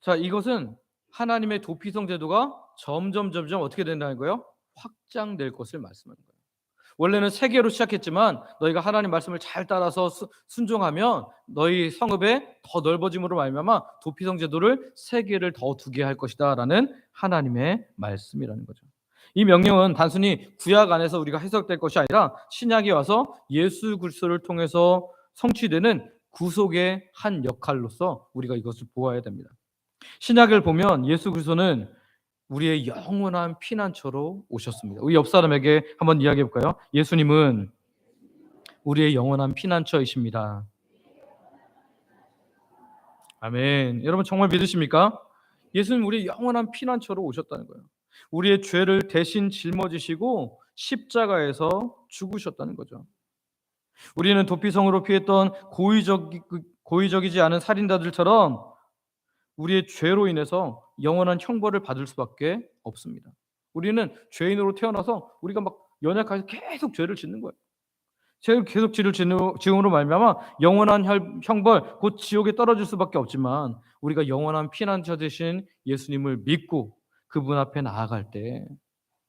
자, 이것은 하나님의 도피성 제도가 점점 어떻게 된다는 거예요? 확장될 것을 말씀하는 거예요. 원래는 세 개로 시작했지만 너희가 하나님 말씀을 잘 따라서 순종하면 너희 성읍에 더 넓어짐으로 말미암아 도피성 제도를 세 개를 더 두게 할 것이다라는 하나님의 말씀이라는 거죠. 이 명령은 단순히 구약 안에서 우리가 해석될 것이 아니라 신약에 와서 예수 그리스도를 통해서 성취되는 구속의 한 역할로서 우리가 이것을 보아야 됩니다. 신약을 보면 예수 그리스도는 우리의 영원한 피난처로 오셨습니다. 우리 옆 사람에게 한번 이야기해 볼까요? 예수님은 우리의 영원한 피난처이십니다. 아멘. 여러분 정말 믿으십니까? 예수님 우리의 영원한 피난처로 오셨다는 거예요. 우리의 죄를 대신 짊어지시고 십자가에서 죽으셨다는 거죠. 우리는 도피성으로 피했던 고의적이지 않은 살인자들처럼 우리의 죄로 인해서 영원한 형벌을 받을 수밖에 없습니다. 우리는 죄인으로 태어나서 우리가 막 연약해서 계속 죄를 짓는 거예요. 죄를 계속 죄를 지음으로 말미암아 영원한 형벌, 곧 지옥에 떨어질 수밖에 없지만 우리가 영원한 피난처 되신 예수님을 믿고 그분 앞에 나아갈 때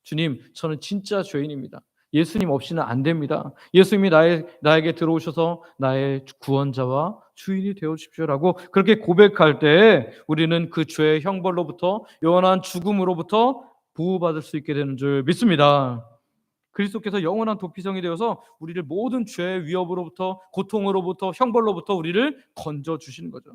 주님, 저는 진짜 죄인입니다. 예수님 없이는 안 됩니다. 예수님이 나에게 들어오셔서 나의 구원자와 주인이 되어 주십시오라고 그렇게 고백할 때 우리는 그 죄의 형벌로부터 영원한 죽음으로부터 보호받을 수 있게 되는 줄 믿습니다. 그리스도께서 영원한 도피성이 되어서 우리를 모든 죄의 위협으로부터, 고통으로부터, 형벌로부터 우리를 건져 주시는 거죠.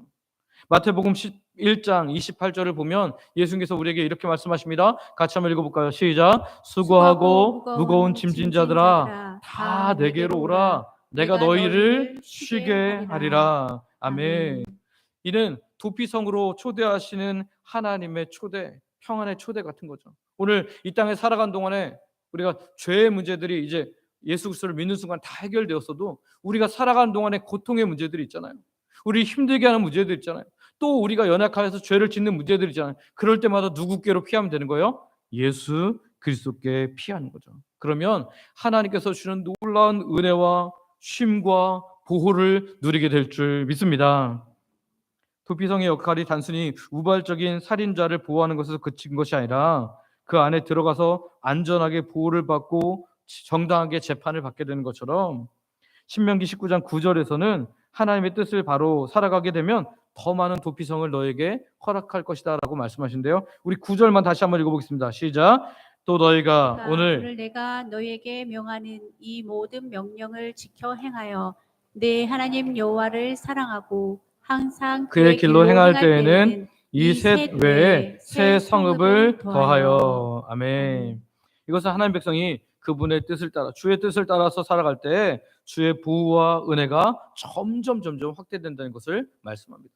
마태복음 11장 28절을 보면 예수님께서 우리에게 이렇게 말씀하십니다. 같이 한번 읽어볼까요? 시작. 수고하고 무거운 짐진 자들아 다 내게로 오라. 내가 너희를 쉬게 하리라. 아멘. 이는 도피성으로 초대하시는 하나님의 초대, 평안의 초대 같은 거죠. 오늘 이 땅에 살아간 동안에 우리가 죄의 문제들이 이제 예수 그리스도를 믿는 순간 다 해결되었어도 우리가 살아가는 동안에 고통의 문제들이 있잖아요. 우리 힘들게 하는 문제들 있잖아요. 또 우리가 연약하여서 죄를 짓는 문제들 있잖아요. 그럴 때마다 누구께로 피하면 되는 거예요? 예수 그리스도께 피하는 거죠. 그러면 하나님께서 주시는 놀라운 은혜와 쉼과 보호를 누리게 될 줄 믿습니다. 도피성의 역할이 단순히 우발적인 살인자를 보호하는 것에서 그친 것이 아니라 그 안에 들어가서 안전하게 보호를 받고 정당하게 재판을 받게 되는 것처럼 신명기 19장 9절에서는 하나님의 뜻을 바로 살아가게 되면 더 많은 도피성을 너에게 허락할 것이다 라고 말씀하신대요. 우리 9절만 다시 한번 읽어보겠습니다. 시작. 또 너희가 오늘 내가 너희에게 명하는 이 모든 명령을 지켜 행하여 내 하나님 여호와를 사랑하고 항상 그의 길로 행할 때에는 이 셋 외에 새 성읍을 더하여. 아멘. 이것은 하나님 백성이 그분의 뜻을 따라 주의 뜻을 따라서 살아갈 때 주의 보호와 은혜가 점점 확대된다는 것을 말씀합니다.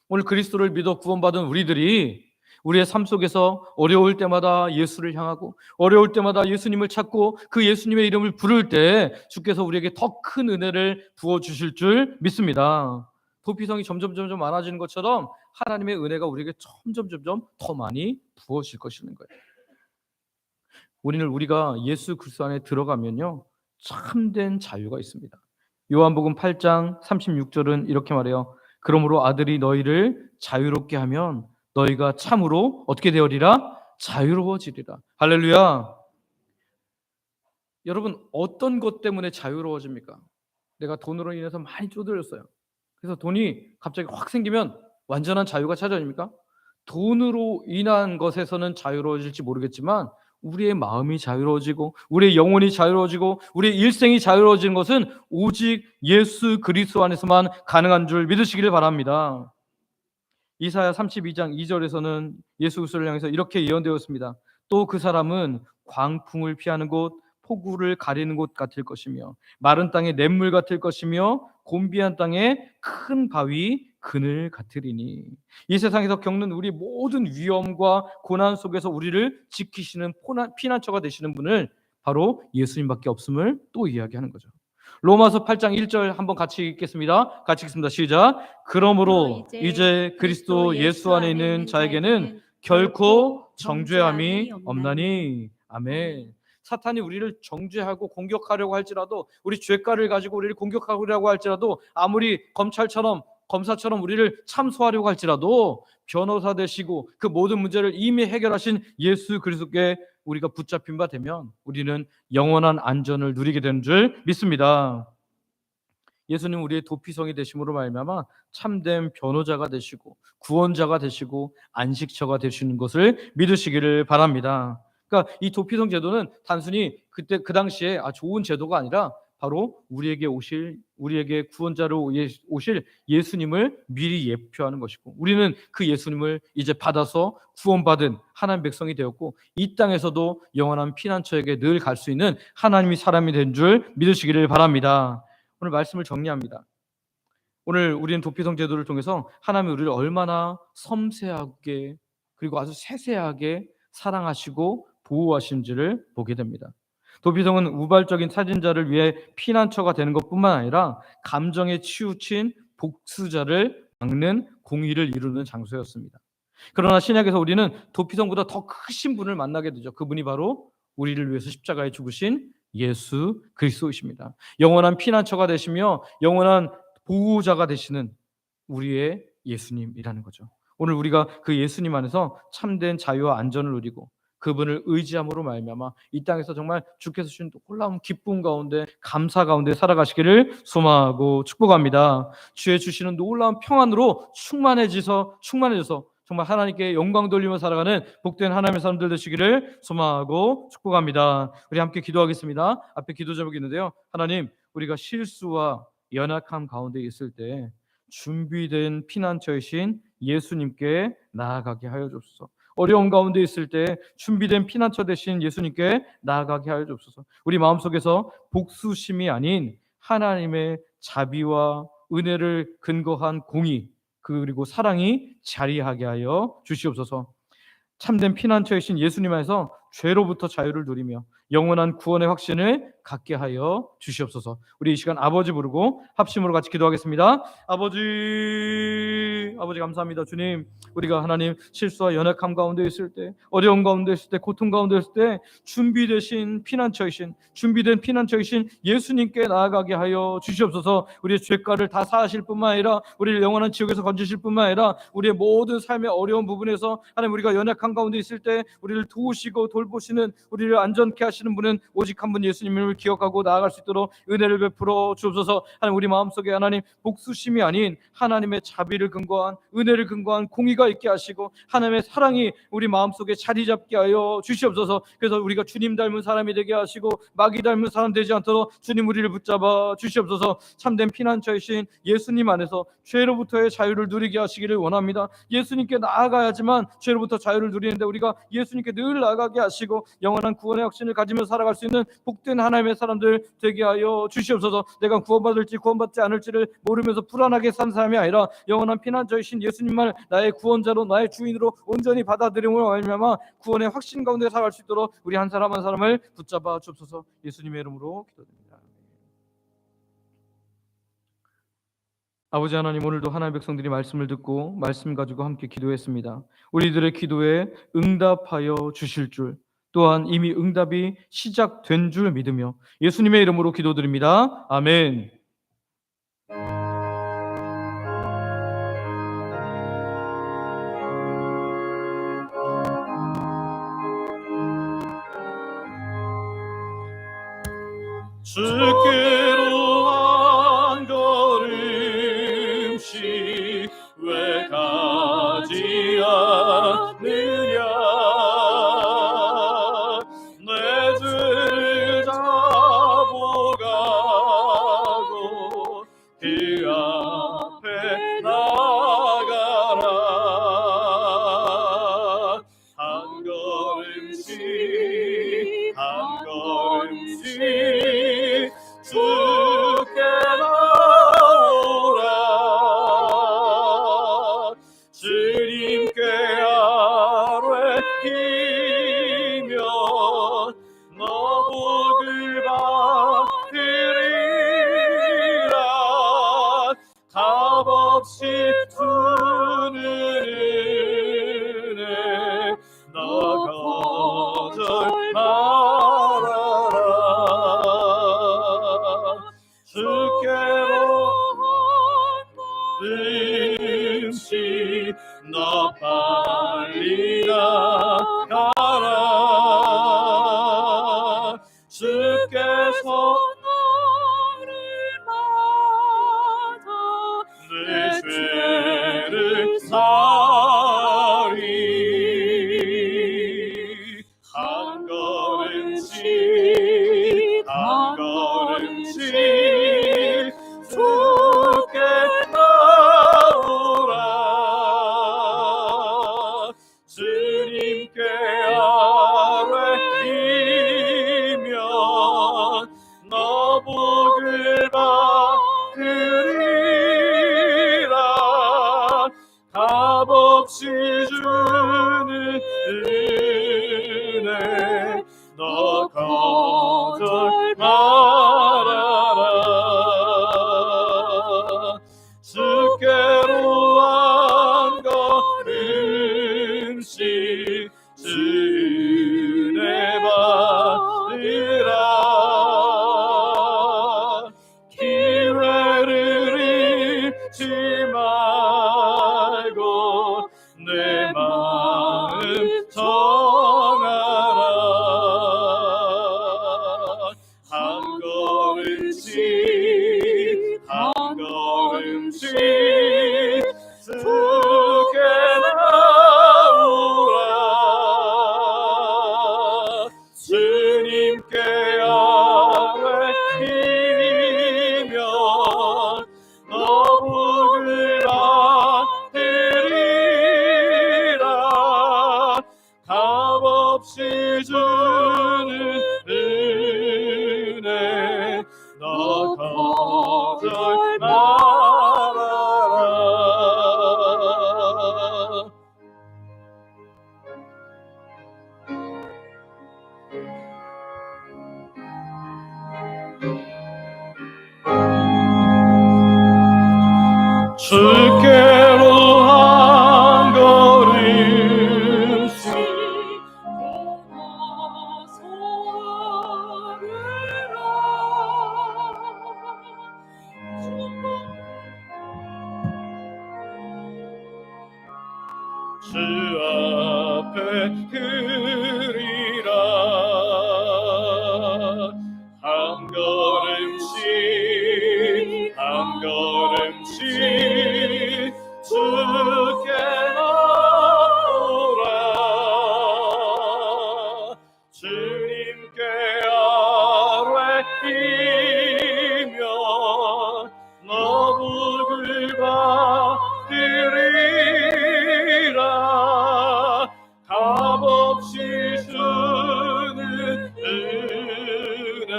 오늘 그리스도를 믿어 구원받은 우리들이 우리의 삶 속에서 어려울 때마다 예수를 향하고 어려울 때마다 예수님을 찾고 그 예수님의 이름을 부를 때 주께서 우리에게 더 큰 은혜를 부어주실 줄 믿습니다. 도피성이 점점 많아지는 것처럼 하나님의 은혜가 우리에게 점점 더 많이 부어질 것이는 거예요. 우리가 예수 그리스도 안에 들어가면요 참된 자유가 있습니다. 요한복음 8장 36절은 이렇게 말해요. 그러므로 아들이 너희를 자유롭게 하면 너희가 참으로 어떻게 되리라? 자유로워지리라. 할렐루야. 여러분 어떤 것 때문에 자유로워집니까? 내가 돈으로 인해서 많이 쪼들렸어요. 그래서 돈이 갑자기 확 생기면 완전한 자유가 찾아집니까? 돈으로 인한 것에서는 자유로워질지 모르겠지만 우리의 마음이 자유로워지고 우리의 영혼이 자유로워지고 우리의 일생이 자유로워지는 것은 오직 예수 그리스도 안에서만 가능한 줄 믿으시기를 바랍니다. 이사야 32장 2절에서는 예수 그리스도를 향해서 이렇게 예언되었습니다. 또 그 사람은 광풍을 피하는 곳, 폭우를 가리는 곳 같을 것이며 마른 땅에 냇물 같을 것이며 곤비한 땅에 큰 바위 그늘 같으리니. 이 세상에서 겪는 우리 모든 위험과 고난 속에서 우리를 지키시는 피난처가 되시는 분을 바로 예수님밖에 없음을 또 이야기하는 거죠. 로마서 8장 1절 한번 같이 읽겠습니다. 같이 읽습니다. 시작. 그러므로 이제 그리스도 예수 안에 있는 자에게는 결코 정죄함이 없나니. 아멘. 사탄이 우리를 정죄하고 공격하려고 할지라도, 우리 죄가를 가지고 우리를 공격하려고 할지라도, 아무리 검사처럼 우리를 참소하려고 할지라도 변호사 되시고 그 모든 문제를 이미 해결하신 예수 그리스도께 우리가 붙잡힌 바 되면 우리는 영원한 안전을 누리게 되는 줄 믿습니다. 예수님 우리의 도피성이 되심으로 말미암아 참된 변호자가 되시고 구원자가 되시고 안식처가 되시는 것을 믿으시기를 바랍니다. 그러니까 이 도피성 제도는 단순히 그때 그 당시에 좋은 제도가 아니라 바로 우리에게 구원자로 오실 예수님을 미리 예표하는 것이고, 우리는 그 예수님을 이제 받아서 구원받은 하나님 백성이 되었고 이 땅에서도 영원한 피난처에게 늘 갈 수 있는 하나님의 사람이 된 줄 믿으시기를 바랍니다. 오늘 말씀을 정리합니다. 오늘 우리는 도피성 제도를 통해서 하나님이 우리를 얼마나 섬세하게 그리고 아주 세세하게 사랑하시고 보호하신지를 보게 됩니다. 도피성은 우발적인 살인자를 위해 피난처가 되는 것뿐만 아니라 감정에 치우친 복수자를 막는 공의를 이루는 장소였습니다. 그러나 신약에서 우리는 도피성보다 더 크신 분을 만나게 되죠. 그분이 바로 우리를 위해서 십자가에 죽으신 예수 그리스도이십니다. 영원한 피난처가 되시며 영원한 보호자가 되시는 우리의 예수님이라는 거죠. 오늘 우리가 그 예수님 안에서 참된 자유와 안전을 누리고 그분을 의지함으로 말미암아 이 땅에서 정말 주께서 주신 놀라운 기쁨 가운데 감사 가운데 살아가시기를 소망하고 축복합니다. 주의 주시는 놀라운 평안으로 충만해져서 정말 하나님께 영광 돌리며 살아가는 복된 하나님의 사람들 되시기를 소망하고 축복합니다. 우리 함께 기도하겠습니다. 앞에 기도 제목이 있는데요. 하나님, 우리가 실수와 연약함 가운데 있을 때 준비된 피난처이신 예수님께 나아가게 하여 주옵소서. 어려움 가운데 있을 때 준비된 피난처 되신 예수님께 나아가게 하여 주옵소서. 우리 마음속에서 복수심이 아닌 하나님의 자비와 은혜를 근거한 공의 그리고 사랑이 자리하게 하여 주시옵소서. 참된 피난처이신 예수님 안에서 죄로부터 자유를 누리며 영원한 구원의 확신을 갖게 하여 주시옵소서. 우리 이 시간 아버지 부르고 합심으로 같이 기도하겠습니다. 아버지 감사합니다. 주님, 우리가 하나님 실수와 연약함 가운데 있을 때, 어려움 가운데 있을 때, 고통 가운데 있을 때 준비된 피난처이신 예수님께 나아가게 하여 주시옵소서. 우리의 죄가를 다 사하실 뿐만 아니라 우리를 영원한 지옥에서 건지실 뿐만 아니라 우리의 모든 삶의 어려운 부분에서 하나님 우리가 연약한 가운데 있을 때 우리를 도우시고 돌보시는, 우리를 안전케 하시는 분은 오직 한 분 예수님을 기억하고 나아갈 수 있도록 은혜를 베풀어 주옵소서. 하나님 우리 마음속에 하나님 복수심이 아닌 하나님의 자비를 근거한 은혜를 근거한 공의가 있게 하시고 하나님의 사랑이 우리 마음속에 자리 잡게 하여 주시옵소서. 그래서 우리가 주님 닮은 사람이 되게 하시고 마귀 닮은 사람 되지 않도록 주님 우리를 붙잡아 주시옵소서. 참된 피난처이신 예수님 안에서 죄로부터의 자유를 누리게 하시기를 원합니다. 예수님께 나아가야지만 죄로부터 자유를 누리는데 우리가 예수님께 늘 나아가게 하시고 영원한 구원의 확신을 가지며 살아갈 수 있는 복된 하나님의 사람들 되게 하여 주시옵소서. 내가 구원받을지 구원받지 않을지를 모르면서 불안하게 산 사람이 아니라 영원한 피난처이신 예수님만 나의 구원자로 나의 주인으로 온전히 받아들임으로 말미암아 구원의 확신 가운데 살아갈 수 있도록 우리 한 사람 한 사람을 붙잡아 주옵소서. 예수님의 이름으로 기도드립니다. 아버지 하나님, 오늘도 하나님의 백성들이 말씀을 듣고 말씀 가지고 함께 기도했습니다. 우리들의 기도에 응답하여 주실 줄, 또한 이미 응답이 시작된 줄 믿으며 예수님의 이름으로 기도드립니다. 아멘. 주께로 한 걸음씩 왜 가지 않 값없이 주는 은혜 너 거절 말아라. 주께로 음식 너 빨리 나가라. 주께서 너를 맞아 내 죄를 사리. 한 걸음씩 한 걸음씩 주께 나오라. 주님께 아뢰이면 너 복을 받으리라. 값없이 주는 은혜 너 거절 말아라. 주께로 한 걸음씩 주 은혜 받으라. 기회를 잃지 말고 내 마음 정하라. 한 걸음씩 한 걸음씩 주께 나오라. 주님께 아뢰이면 너 복을 받으리라. 값없이 주는 은혜 너 거절 말아라. 주께로 한 걸음씩 주 앞에 드리라. 한 걸음씩 한 걸음씩 주께 나오라. 주님께 아뢰이면 너 복을 받으리라. 값없이 주는 은혜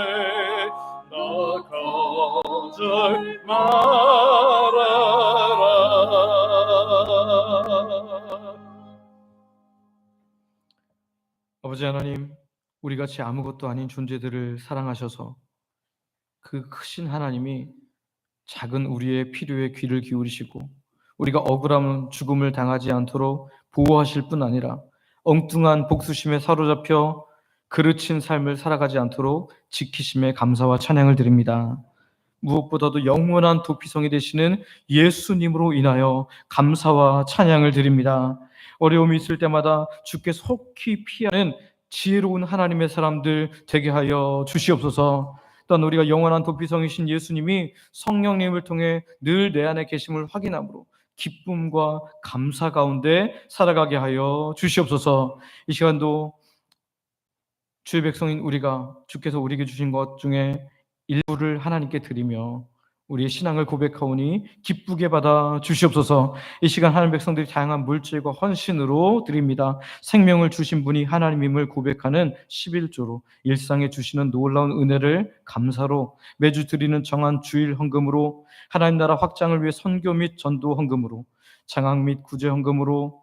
너 거절 말아라. 아버지 하나님, 우리같이 아무것도 아닌 존재들을 사랑하셔서 그 크신 하나님이 작은 우리의 필요에 귀를 기울이시고 우리가 억울함 죽음을 당하지 않도록 보호하실 뿐 아니라 엉뚱한 복수심에 사로잡혀 그르친 삶을 살아가지 않도록 지키심에 감사와 찬양을 드립니다. 무엇보다도 영원한 도피성이 되시는 예수님으로 인하여 감사와 찬양을 드립니다. 어려움이 있을 때마다 주께 속히 피하는 지혜로운 하나님의 사람들 되게 하여 주시옵소서. 또한 우리가 영원한 도피성이신 예수님이 성령님을 통해 늘 내 안에 계심을 확인함으로 기쁨과 감사 가운데 살아가게 하여 주시옵소서. 이 시간도 주의 백성인 우리가 주께서 우리에게 주신 것 중에 일부를 하나님께 드리며 우리의 신앙을 고백하오니 기쁘게 받아 주시옵소서. 이 시간 하나님 백성들이 다양한 물질과 헌신으로 드립니다. 생명을 주신 분이 하나님임을 고백하는 11조로 일상에 주시는 놀라운 은혜를 감사로 매주 드리는 정한 주일 헌금으로 하나님 나라 확장을 위해 선교 및 전도 헌금으로 장학 및 구제 헌금으로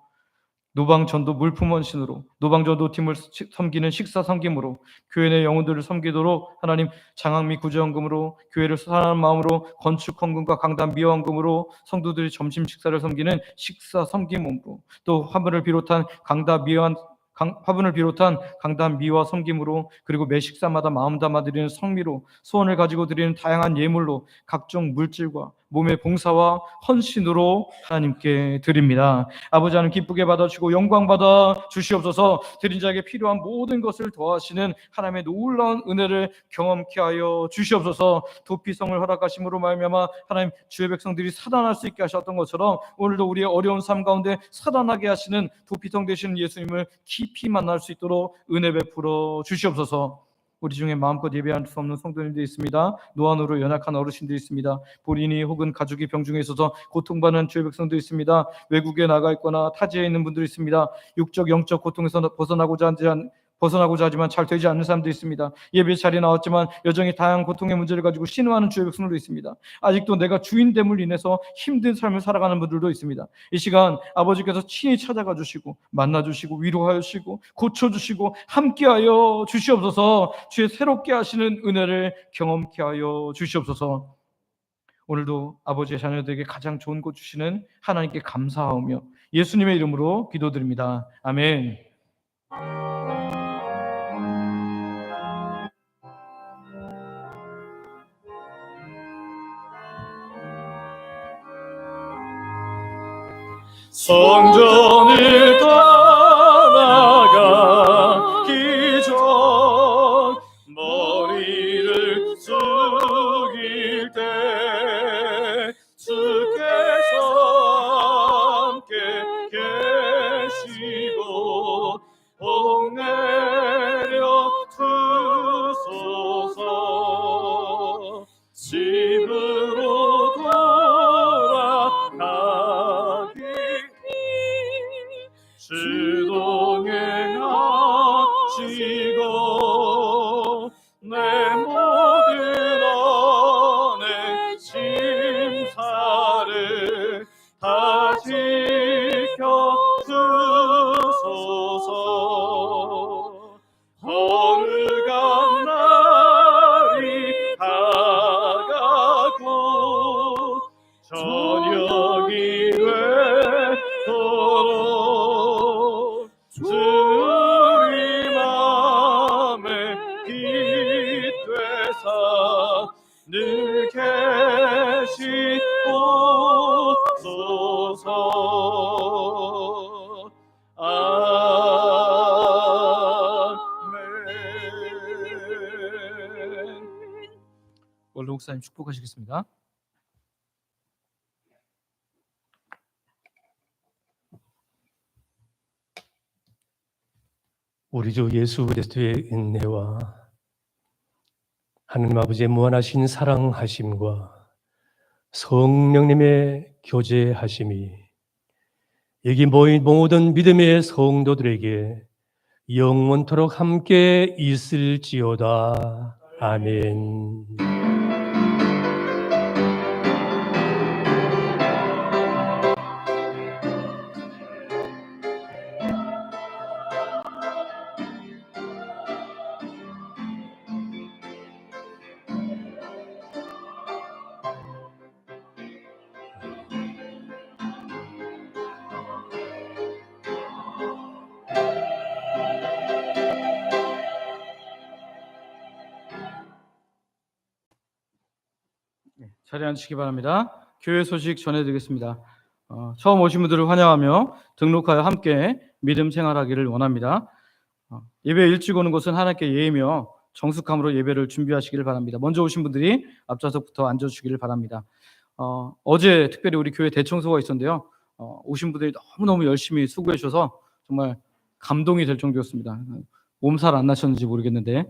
노방전도 물품원신으로 노방전도 팀을 섬기는 식사 섬김으로 교회 내 영혼들을 섬기도록 하나님 장학 및 구제헌금으로 교회를 사랑하는 마음으로 건축 헌금과 강단 미화헌금으로 성도들이 점심 식사를 섬기는 식사 섬김으로 또 화분을 비롯한 강단 미화 섬김으로 그리고 매 식사마다 마음 담아 드리는 성미로 소원을 가지고 드리는 다양한 예물로 각종 물질과 몸의 봉사와 헌신으로 하나님께 드립니다. 아버지 하나님 기쁘게 받아주시고 영광 받아 주시옵소서. 드린 자에게 필요한 모든 것을 더하시는 하나님의 놀라운 은혜를 경험케 하여 주시옵소서. 도피성을 허락하심으로 말미암아 하나님 주의 백성들이 살아날 수 있게 하셨던 것처럼 오늘도 우리의 어려운 삶 가운데 살아나게 하시는 도피성 되시는 예수님을 깊이 만날 수 있도록 은혜 베풀어 주시옵소서. 우리 중에 마음껏 예배할 수 없는 성도님들이 있습니다. 노안으로 연약한 어르신들이 있습니다. 본인이 혹은 가족이 병중에 있어서 고통받는 주의 백성도 있습니다. 외국에 나가 있거나 타지에 있는 분들이 있습니다. 육적 영적 고통에서 벗어나고자 하지만 잘 되지 않는 사람도 있습니다. 예배 자리에 나왔지만 여전히 다양한 고통의 문제를 가지고 신음하는 주의 백성도 있습니다. 아직도 내가 주인됨을 인해서 힘든 삶을 살아가는 분들도 있습니다. 이 시간 아버지께서 친히 찾아가 주시고 만나주시고 위로하여 주시고 고쳐주시고 함께하여 주시옵소서. 주의 새롭게 하시는 은혜를 경험케 하여 주시옵소서. 오늘도 아버지의 자녀들에게 가장 좋은 것 주시는 하나님께 감사하며 예수님의 이름으로 기도드립니다. 아멘. 성전을 떠나가기 전 머리를 숙일 때 주께서 함께 계시고 복 내려 주소서. 집으로 돌아가기 주 동행하시고 내 모든 언행 심사를 다 지켜 주소서. 거룩한 날이 다가고 저녁이 되도록 주의 맘에 빛 되사 늘 계시옵소서. 아멘. 원로 목사님 축복하시겠습니다. 우리 주 예수 그리스도의 은혜와 하느님 아버지의 무한하신 사랑하심과 성령님의 교제하심이 여기 모인 모든 믿음의 성도들에게 영원토록 함께 있을지어다. 아멘. 자리에 앉으시기 바랍니다. 교회 소식 전해드리겠습니다. 처음 오신 분들을 환영하며 등록하여 함께 믿음 생활하기를 원합니다. 예배 일찍 오는 것은 하나님께 예의며 정숙함으로 예배를 준비하시기를 바랍니다. 먼저 오신 분들이 앞좌석부터 앉아주시기를 바랍니다. 어제 특별히 우리 교회 대청소가 있었는데요. 오신 분들이 너무너무 열심히 수고해 주셔서 정말 감동이 될 정도였습니다. 몸살 안 나셨는지 모르겠는데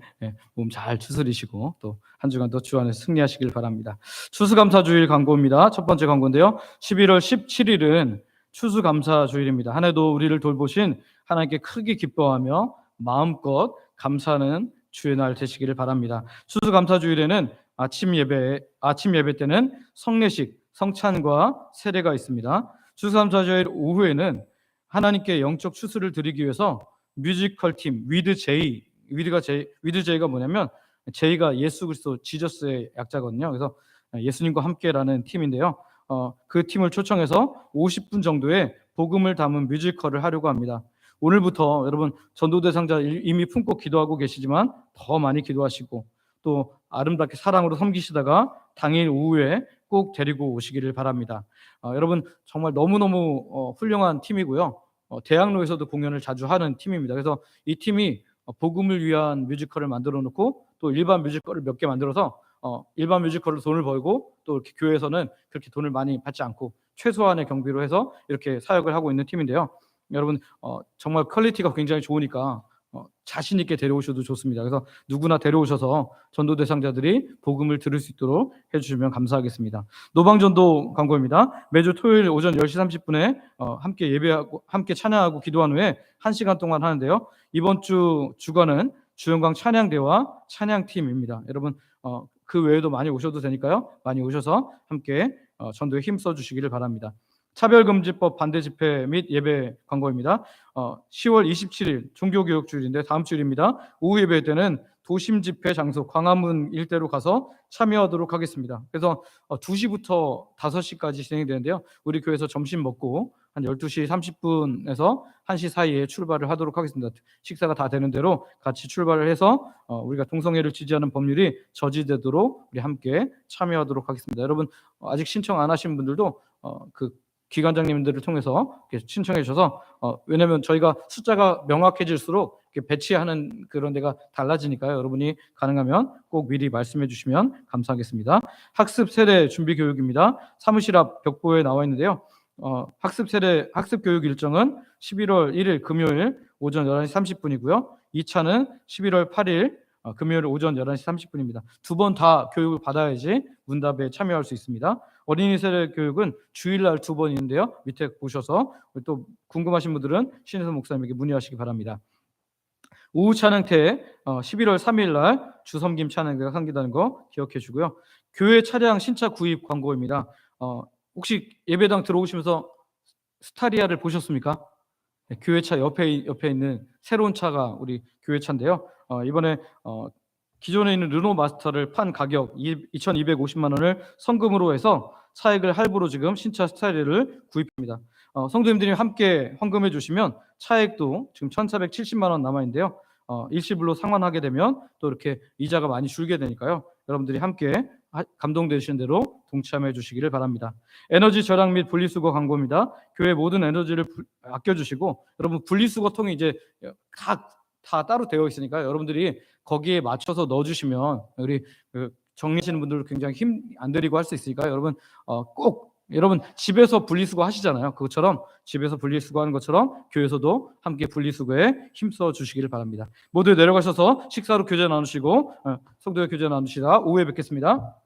몸 잘 추스리시고 또 한 주간도 주 안에서 승리하시길 바랍니다. 추수감사주일 광고입니다. 첫 번째 광고인데요. 11월 17일은 추수감사주일입니다. 한 해도 우리를 돌보신 하나님께 크게 기뻐하며 마음껏 감사하는 주의 날 되시기를 바랍니다. 추수감사주일에는 아침 예배 때는 성례식, 성찬과 세례가 있습니다. 추수감사주일 오후에는 하나님께 영적 추수를 드리기 위해서 뮤지컬 팀 위드 제이가 뭐냐면 제이가 예수 그리스도 지저스의 약자거든요. 그래서 예수님과 함께라는 팀인데요. 그 팀을 초청해서 50분 정도의 복음을 담은 뮤지컬을 하려고 합니다. 오늘부터 여러분 전도 대상자 이미 품고 기도하고 계시지만 더 많이 기도하시고 또 아름답게 사랑으로 섬기시다가 당일 오후에 꼭 데리고 오시기를 바랍니다. 여러분 정말 너무너무 훌륭한 팀이고요. 대학로에서도 공연을 자주 하는 팀입니다. 그래서 이 팀이 복음을 위한 뮤지컬을 만들어 놓고 또 일반 뮤지컬을 몇 개 만들어서 일반 뮤지컬로 돈을 벌고 또 이렇게 교회에서는 그렇게 돈을 많이 받지 않고 최소한의 경비로 해서 이렇게 사역을 하고 있는 팀인데요. 여러분 정말 퀄리티가 굉장히 좋으니까 자신 있게 데려오셔도 좋습니다. 그래서 누구나 데려오셔서 전도 대상자들이 복음을 들을 수 있도록 해주시면 감사하겠습니다. 노방전도 광고입니다. 매주 토요일 오전 10시 30분에 함께 예배하고 함께 찬양하고 기도한 후에 1시간 동안 하는데요. 이번 주간은 주영광 찬양대와 찬양팀입니다. 여러분 그 외에도 많이 오셔도 되니까요. 많이 오셔서 함께 전도에 힘써 주시기를 바랍니다. 차별금지법 반대 집회 및 예배 광고입니다. 10월 27일 종교교육주일인데 다음 주일입니다. 오후 예배 때는 도심 집회 장소 광화문 일대로 가서 참여하도록 하겠습니다. 그래서 2시부터 5시까지 진행되는데요. 우리 교회에서 점심 먹고 한 12시 30분에서 1시 사이에 출발을 하도록 하겠습니다. 식사가 다 되는 대로 같이 출발을 해서 우리가 동성애를 지지하는 법률이 저지되도록 우리 함께 참여하도록 하겠습니다. 여러분 아직 신청 안 하신 분들도 그 기관장님들을 통해서 신청해 주셔서 왜냐하면 저희가 숫자가 명확해질수록 배치하는 그런 데가 달라지니까요. 여러분이 가능하면 꼭 미리 말씀해 주시면 감사하겠습니다. 학습 세대 준비 교육입니다. 사무실 앞 벽보에 나와 있는데요. 학습 교육 일정은 11월 1일 금요일 오전 11시 30분이고요. 2차는 11월 8일 금요일 오전 11시 30분입니다. 두 번 다 교육을 받아야지 문답에 참여할 수 있습니다. 어린이 세대 교육은 주일날 2번 있는데요. 밑에 보셔서 또 궁금하신 분들은 신혜선 목사님에게 문의하시기 바랍니다. 오후 찬양태 11월 3일 날 주섬김 찬양대가 상기되는 거 기억해 주고요. 교회 차량 신차 구입 광고입니다. 혹시 예배당 들어오시면서 스타리아를 보셨습니까? 네, 교회 차 옆에 있는 새로운 차가 우리 교회 차인데요. 이번에 기존에 있는 르노 마스터를 판 가격 2,250만 원을 성금으로 해서 차액을 할부로 지금 신차 스타리아를 구입합니다. 성도님들이 함께 헌금해 주시면 차액도 지금 1,470만 원 남아 있는데요. 일시불로 상환하게 되면 또 이렇게 이자가 많이 줄게 되니까요. 여러분들이 함께 감동되시는 대로 동참해 주시기를 바랍니다. 에너지 절약 및 분리수거 광고입니다. 교회 모든 에너지를 아껴주시고 여러분 분리수거통이 이제 다 따로 되어 있으니까요. 여러분들이 거기에 맞춰서 넣어주시면 우리 정리하시는 분들 굉장히 힘 안 들이고 할 수 있으니까 여러분 꼭 여러분 집에서 분리수거 하시잖아요. 그것처럼 집에서 분리수거하는 것처럼 교회에서도 함께 분리수거에 힘써 주시기를 바랍니다. 모두 내려가셔서 식사로 교제 나누시고 성도의 교제 나누시다 오후에 뵙겠습니다.